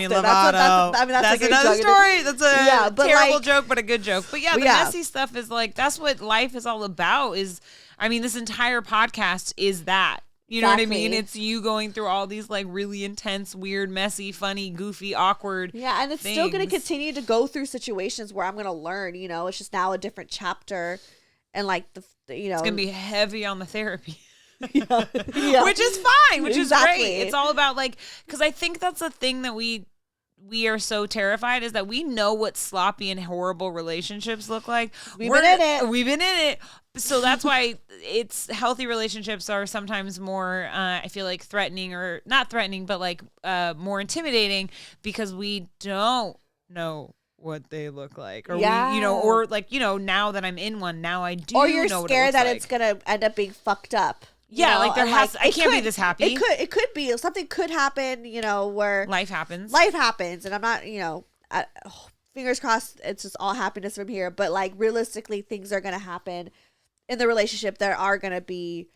Speaker 3: Lovato. That's another story. That's a terrible joke, but a good joke. But yeah, the messy stuff is like, that's what life is all about. Is, I mean, this entire podcast is that. You know what I mean? It's you going through all these like really intense, weird, messy, funny, goofy, awkward.
Speaker 2: Yeah, and it's still going to continue to go through situations where I'm going to learn. You know, it's just now a different chapter, and like you know,
Speaker 3: it's going to be heavy on the therapy. Yeah. Which is fine, which is great. It's all about like, because I think that's the thing that we are so terrified, is that we know what sloppy and horrible relationships look like. We've been in it. So that's why it's healthy relationships are sometimes more, I feel like, threatening, or not threatening, but like more intimidating, because we don't know what they look like, or we, you know, or like, you know, now that I'm in one, now I do.
Speaker 2: Or you're
Speaker 3: know
Speaker 2: scared
Speaker 3: what it
Speaker 2: that
Speaker 3: like.
Speaker 2: It's gonna end up being fucked up.
Speaker 3: Yeah, like there has. I can't be this happy.
Speaker 2: It could be something could happen. Where
Speaker 3: life happens,
Speaker 2: and I'm not. Fingers crossed. It's just all happiness from here. But like realistically, things are gonna happen in the relationship. There are gonna be,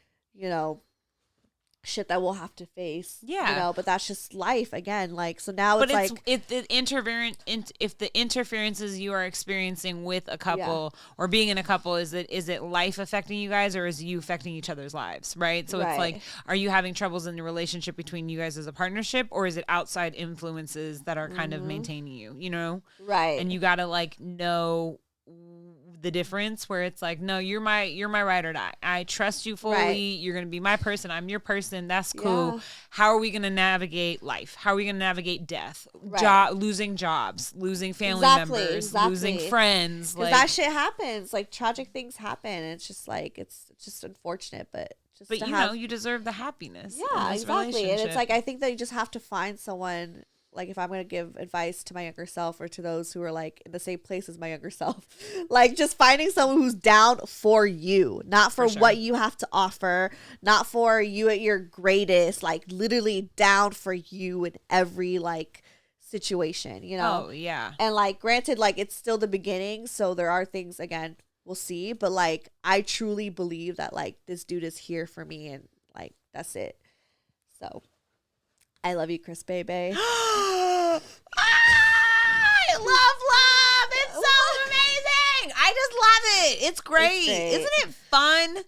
Speaker 2: shit that we'll have to face.
Speaker 3: Yeah.
Speaker 2: But that's just life again. Like, so now
Speaker 3: but
Speaker 2: it's like
Speaker 3: if the interferences you are experiencing with a couple or being in a couple, is it life affecting you guys, or is you affecting each other's lives? Right. So it's like, are you having troubles in the relationship between you guys as a partnership, or is it outside influences that are kind of maintaining you,
Speaker 2: Right.
Speaker 3: And you got to like know the difference, where it's like, no, you're my ride or die. I trust you fully. Right. You're going to be my person. I'm your person. That's cool. Yeah. How are we going to navigate life? How are we going to navigate death? Right. Losing jobs, losing family members, losing friends.
Speaker 2: Like, that shit happens. Like, tragic things happen. And it's just like, it's just unfortunate, but
Speaker 3: you deserve the happiness.
Speaker 2: Yeah, exactly. And it's like, I think that you just have to find someone. Like, if I'm going to give advice to my younger self, or to those who are like in the same place as my younger self, like just finding someone who's down for you, not for what you have to offer, not for you at your greatest, like literally down for you in every like situation,
Speaker 3: Oh, yeah.
Speaker 2: And like, granted, like it's still the beginning. So there are things, again, we'll see. But like, I truly believe that like this dude is here for me, and like, that's it. So I love you, Chris Bebe.
Speaker 3: I love. It's so amazing. I just love it. It's great. Isn't it fun?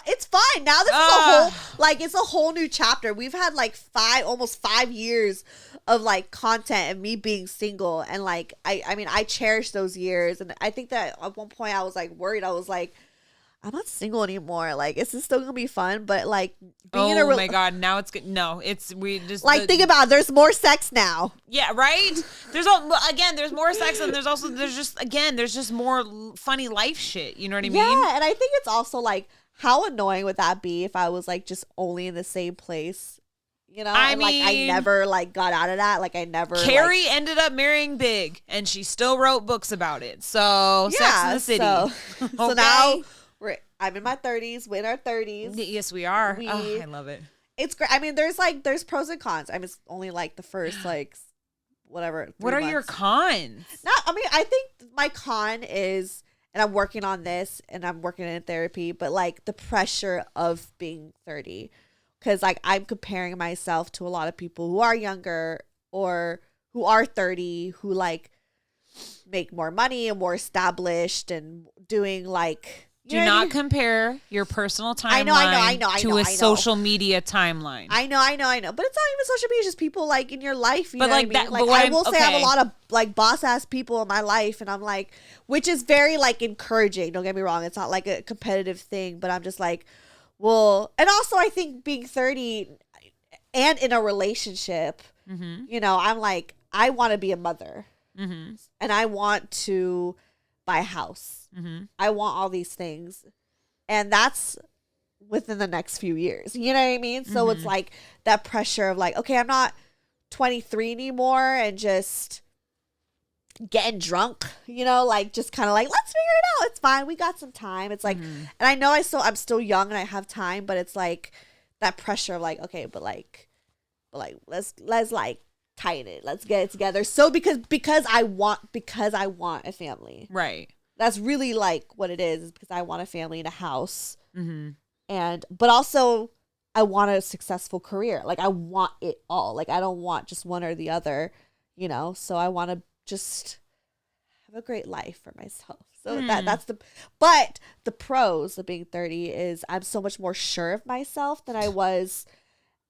Speaker 2: It's fine. Now it's a whole new chapter. We've had like almost 5 years of like content and me being single. And like, I mean, I cherish those years. And I think that at one point I was like worried. I was like, I'm not single anymore. Like, is this still gonna be fun? But like, being in a
Speaker 3: my god, now it's good. No, we just
Speaker 2: like think about it, there's more sex now.
Speaker 3: Yeah, right. There's more sex, and there's just more funny life shit. You know what I mean?
Speaker 2: Yeah, and I think it's also like, how annoying would that be if I was like just only in the same place?
Speaker 3: I mean,
Speaker 2: like I never like got out of that. Like I never.
Speaker 3: Carrie ended up marrying Big, and she still wrote books about it. So Sex in the City.
Speaker 2: So now. I'm in my 30s. We're in our 30s.
Speaker 3: Yes, we are. I love it.
Speaker 2: It's great. I mean, there's pros and cons. I mean, it's only like the first like whatever.
Speaker 3: What are your cons?
Speaker 2: No, I mean, I think my con is, and I'm working on this, and I'm working in therapy, but like the pressure of being 30, because like I'm comparing myself to a lot of people who are younger or who are 30, who like make more money and more established and doing like.
Speaker 3: Do not compare your personal timeline to a social media timeline.
Speaker 2: I know. But it's not even social media. It's just people like in your life. You know
Speaker 3: like
Speaker 2: what I mean?
Speaker 3: that.
Speaker 2: Like I will say I have a lot of like boss ass people in my life, and I'm like, which is very like encouraging. Don't get me wrong. It's not like a competitive thing, but I'm just like, well, and also I think being 30 and in a relationship, I'm like, I want to be a mother, and I want to buy a house. I want all these things, and that's within the next few years. You know what I mean? So it's like that pressure of like, okay, I'm not 23 anymore and just getting drunk, like just kind of like, let's figure it out. It's fine. We got some time. It's like, and I know I'm still young and I have time, but it's like that pressure of like, okay, but let's like tighten it. Let's get it together. So because I want a family.
Speaker 3: Right.
Speaker 2: That's really like what it is because I want a family and a house. But also I want a successful career. Like I want it all. Like I don't want just one or the other, so I want to just have a great life for myself. So but the pros of being 30 is I'm so much more sure of myself than I was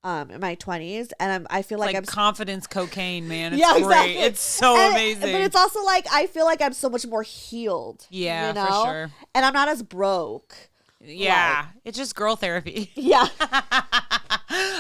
Speaker 2: in my 20s, and I feel like I'm
Speaker 3: confidence cocaine, man. It's great. Exactly. It's so amazing.
Speaker 2: But it's also like I feel like I'm so much more healed.
Speaker 3: Yeah, for sure.
Speaker 2: And I'm not as broke.
Speaker 3: Yeah, it's just girl therapy.
Speaker 2: Yeah.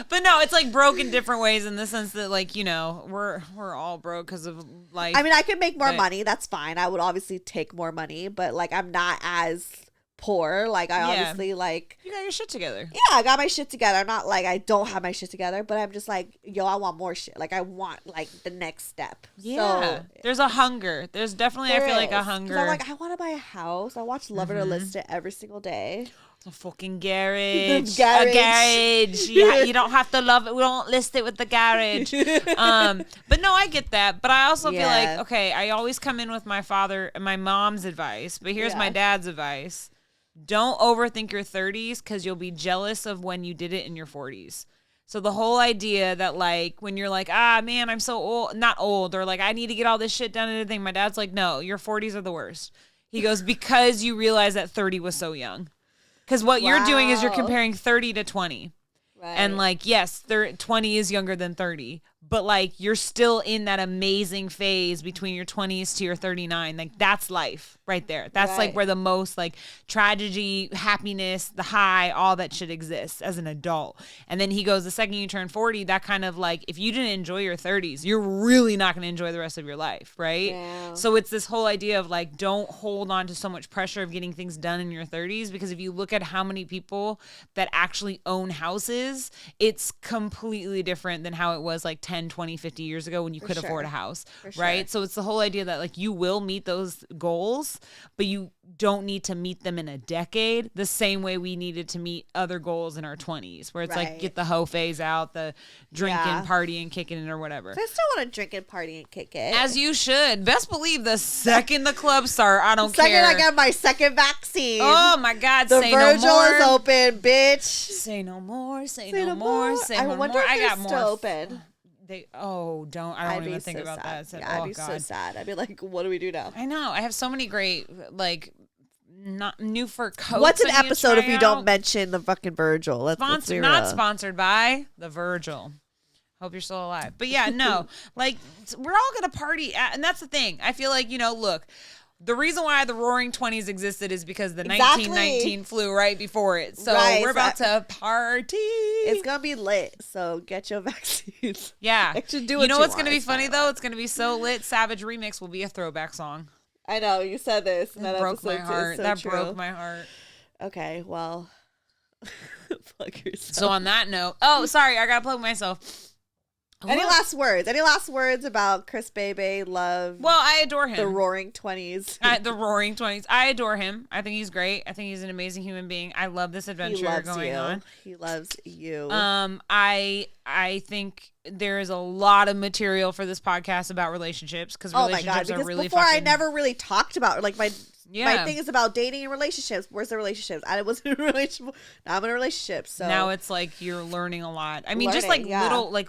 Speaker 3: But no, it's like broke in different ways in the sense that like, we're all broke because of life.
Speaker 2: I mean, I could make more money. That's fine. I would obviously take more money, but like I'm not as poor. Like I obviously like
Speaker 3: you got your shit together.
Speaker 2: Yeah, I got my shit together. I'm not like I don't have my shit together, but I'm just like, yo, I want more shit. Like I want like the next step.
Speaker 3: Yeah, so, there's a hunger. There's definitely I feel like a hunger.
Speaker 2: I'm like I want to buy a house. I watch Love It or List It every single day.
Speaker 3: A fucking garage. A garage. You don't have to love it. We don't list it with the garage. But no, I get that. But I also feel like, okay, I always come in with my father and my mom's advice. But here's my dad's advice. Don't overthink your 30s because you'll be jealous of when you did it in your 40s. So the whole idea that like when you're like, man, I'm so old, not old, or like I need to get all this shit done and everything. My dad's like, no, your 40s are the worst. He goes, because you realize that 30 was so young. Because what you're doing is you're comparing 30 to 20. Right. And like, yes, 20 is younger than 30. But like, you're still in that amazing phase between your 20s to your 39. Like, that's life right there. That's like where the most like tragedy, happiness, the high, all that shit exists as an adult. And then he goes, the second you turn 40, that kind of like, if you didn't enjoy your 30s, you're really not going to enjoy the rest of your life. Right. Yeah. So it's this whole idea of like, don't hold on to so much pressure of getting things done in your 30s. Because if you look at how many people that actually own houses, it's completely different than how it was like 10, 20, 50 years ago when you could afford a house, right? So it's the whole idea that like you will meet those goals, but you don't need to meet them in a decade the same way we needed to meet other goals in our 20s, where it's like get the hoe phase out, the drinking, partying, kicking it or whatever.
Speaker 2: I still want to drink and party and kick it.
Speaker 3: As you should. Best believe the second the clubs start, I don't
Speaker 2: care.
Speaker 3: Second
Speaker 2: I get my second vaccine.
Speaker 3: Oh my God,
Speaker 2: the
Speaker 3: say
Speaker 2: Virgil
Speaker 3: no more.
Speaker 2: is open, bitch.
Speaker 3: Say no more, say no more, say no more.
Speaker 2: I got
Speaker 3: more.
Speaker 2: Still open.
Speaker 3: I don't even think about that.
Speaker 2: I'd be so sad. I'd be like, what do we do now?
Speaker 3: I know. I have so many great, like, not new for coats.
Speaker 2: What's an episode if you don't mention the fucking Virgil? Let's be real.
Speaker 3: Not sponsored by the Virgil. Hope you're still alive. But yeah, no, like, we're all going to party. And that's the thing. I feel like, look, the reason why the Roaring 20s existed is because the 1919 flu right before it. So we're about to party.
Speaker 2: It's going to be lit. So get your vaccines.
Speaker 3: Yeah.
Speaker 2: Actually,
Speaker 3: you know what's going to be funny, though? It's going to be so lit. Savage Remix will be a throwback song.
Speaker 2: I know. You said this.
Speaker 3: That broke my heart. That broke my heart.
Speaker 2: Okay. Well, plug yourself.
Speaker 3: So on that note. Oh, sorry. I got to plug myself.
Speaker 2: Any last words? Any last words about Chris Bebe? Love.
Speaker 3: Well, I adore him.
Speaker 2: The Roaring 20s.
Speaker 3: The Roaring 20s. I adore him. I think he's great. I think he's an amazing human being. I love this adventure going on.
Speaker 2: He loves you.
Speaker 3: I think there is a lot of material for this podcast about relationships because relationships are really
Speaker 2: before I never really talked about like my thing is about dating and relationships. Where's the relationships? I was in a relationship. Now I'm in a relationship. So
Speaker 3: now it's like you're learning a lot. I mean, just like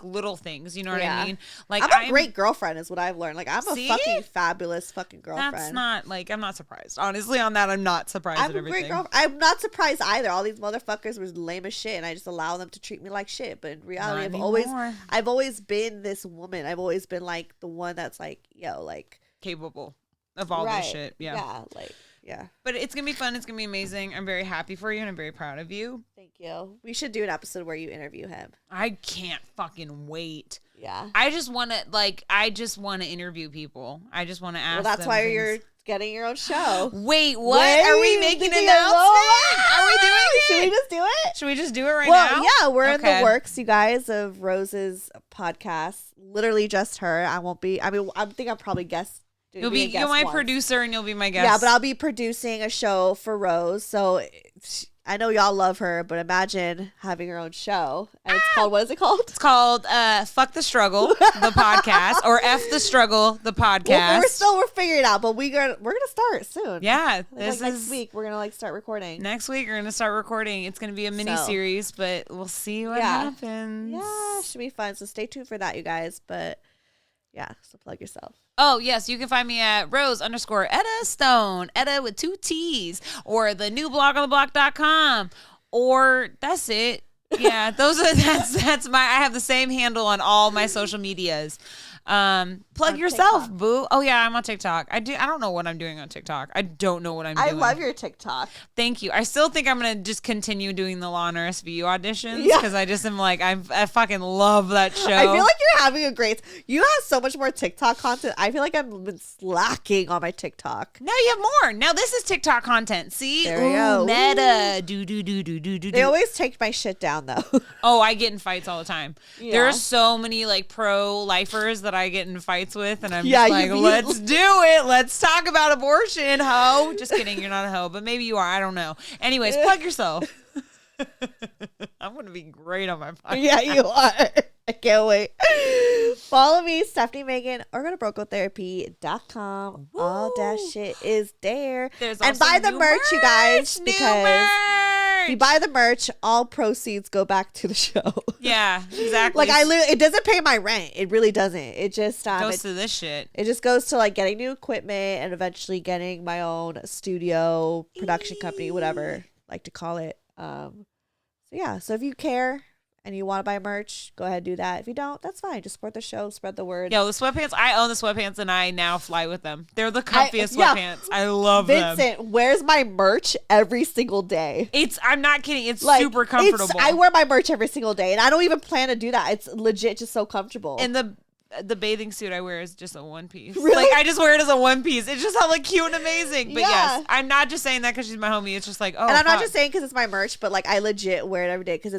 Speaker 3: little things. You know what I mean? Like
Speaker 2: I'm a great girlfriend is what I've learned. Like I'm a fucking fabulous fucking girlfriend.
Speaker 3: That's not like I'm not surprised. Honestly, on that I'm not surprised at everything. I'm a great girlfriend.
Speaker 2: I'm not surprised either. All these motherfuckers were lame as shit, and I just allow them to treat me like shit. But in reality, I've always been this woman. I've always been like the one that's like
Speaker 3: capable of all this shit.
Speaker 2: Yeah.
Speaker 3: But it's going to be fun. It's going to be amazing. I'm very happy for you and I'm very proud of you.
Speaker 2: Thank you. We should do an episode where you interview him.
Speaker 3: I can't fucking wait.
Speaker 2: Yeah.
Speaker 3: I just want to interview people. I just want to ask them.
Speaker 2: Well, that's why you're getting your own show.
Speaker 3: Wait, what? Are we making an announcement? Are we doing it?
Speaker 2: Should we just do it?
Speaker 3: Should we just do it right now?
Speaker 2: Yeah, we're in the works, you guys, of Rose's podcast. Literally just her. I think I'll probably guest.
Speaker 3: You're my producer and you'll be my guest.
Speaker 2: Yeah, but I'll be producing a show for Rose. So I know y'all love her, but imagine having her own show. And it's called, what is it called? It's
Speaker 3: called Fuck the Struggle, the podcast, or F the Struggle, the podcast.
Speaker 2: We're figuring it out, but we're gonna start soon.
Speaker 3: Yeah,
Speaker 2: next week we're gonna start recording.
Speaker 3: Next week we're gonna start recording. It's gonna be a mini series, but we'll see what happens.
Speaker 2: Yeah, it should be fun. So stay tuned for that, you guys. But yeah, so plug yourself.
Speaker 3: Oh, yes. You can find me at Rose_Etta Stone, Etta with 2 T's, or the new blogontheblock.com, or that's it. Yeah, that's I have the same handle on all my social medias. Plug
Speaker 2: On
Speaker 3: yourself,
Speaker 2: TikTok.
Speaker 3: boo. Oh yeah, I'm on TikTok. I don't know what I'm doing on TikTok. I don't know what I'm doing.
Speaker 2: I love your TikTok.
Speaker 3: Thank you. I still think I'm gonna just continue doing the Law and RSVU auditions
Speaker 2: Yeah.
Speaker 3: because I just am like I fucking love that show.
Speaker 2: I feel like you're having a great. You have so much more TikTok content. I feel like I've been slacking on my TikTok.
Speaker 3: Now you have more. Now this is TikTok content. See,
Speaker 2: There we go.
Speaker 3: meta. Do.
Speaker 2: They always take my shit down though.
Speaker 3: Oh, I get in fights all the time.
Speaker 2: Yeah.
Speaker 3: There are so many like pro-lifers that I get in fights with, and I'm
Speaker 2: Yeah,
Speaker 3: just like,
Speaker 2: you-
Speaker 3: let's do it. Let's talk about abortion, ho. Just kidding, you're not a hoe, but maybe you are. I don't know. Anyways, plug yourself. I'm gonna be great on my podcast.
Speaker 2: Yeah, you are. I can't wait. Follow me, Stefanie Maegan, or go to brokegirltherapy.com. All that shit is there.
Speaker 3: There's
Speaker 2: and
Speaker 3: also
Speaker 2: buy the
Speaker 3: new
Speaker 2: merch, you guys,
Speaker 3: new
Speaker 2: because
Speaker 3: merch.
Speaker 2: if you buy the merch, all proceeds go back to the show.
Speaker 3: Yeah, exactly.
Speaker 2: Like it doesn't pay my rent. It really doesn't. It just
Speaker 3: goes to this shit.
Speaker 2: It just goes to like getting new equipment and eventually getting my own studio, production company, whatever I like to call it. So yeah. So if you care and you want to buy merch, go ahead and do that. If you don't, that's fine. Just support the show, spread the word.
Speaker 3: Yo, the sweatpants. I own the sweatpants, and I now fly with them. They're the comfiest
Speaker 2: yeah.
Speaker 3: sweatpants. I love them.
Speaker 2: Vincent wears my merch every single day.
Speaker 3: I'm not kidding. It's
Speaker 2: Like,
Speaker 3: super comfortable.
Speaker 2: I wear my merch every single day, and I don't even plan to do that. It's legit just so comfortable.
Speaker 3: And the bathing suit I wear is just a one piece.
Speaker 2: Really?
Speaker 3: Like I just wear it as a one piece. It's just how like cute and amazing. But
Speaker 2: Yeah.
Speaker 3: yes, I'm not just saying that because she's my homie. It's just like
Speaker 2: and I'm not
Speaker 3: fuck.
Speaker 2: just saying because it's my merch, but like I legit wear it every day because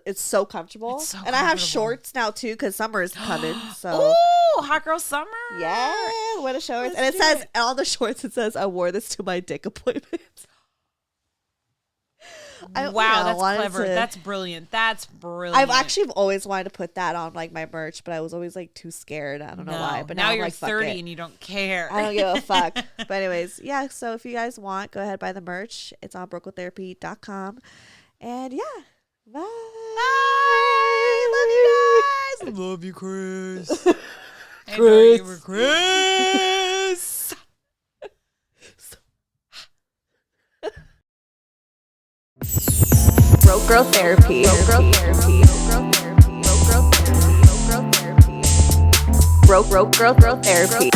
Speaker 2: it's so comfortable.
Speaker 3: It's so
Speaker 2: and I have
Speaker 3: comfortable.
Speaker 2: shorts now too because summer is coming. So
Speaker 3: Ooh, hot girl summer.
Speaker 2: yeah, wear the shorts,
Speaker 3: Let's
Speaker 2: and it
Speaker 3: do
Speaker 2: says
Speaker 3: it.
Speaker 2: on the shorts it says I wore this to my dick appointment.
Speaker 3: Wow, that's clever. That's brilliant. That's brilliant.
Speaker 2: I've actually always wanted to put that on like my merch, but I was always like too scared. I don't know why. But now I'm
Speaker 3: you're
Speaker 2: like, fuck
Speaker 3: 30
Speaker 2: it.
Speaker 3: and you don't care.
Speaker 2: I don't give a fuck. But anyways, yeah. So if you guys want, go ahead buy the merch. It's on brokegirltherapy.com. And yeah, bye.
Speaker 3: Bye. Love you guys. Love you, Chris.
Speaker 2: Chris.
Speaker 3: Chris. Chris.
Speaker 1: Broke Girl Therapy. Broke Girl Therapy. Broke Girl Therapy. Broke Girl Therapy. Broke Girl Therapy.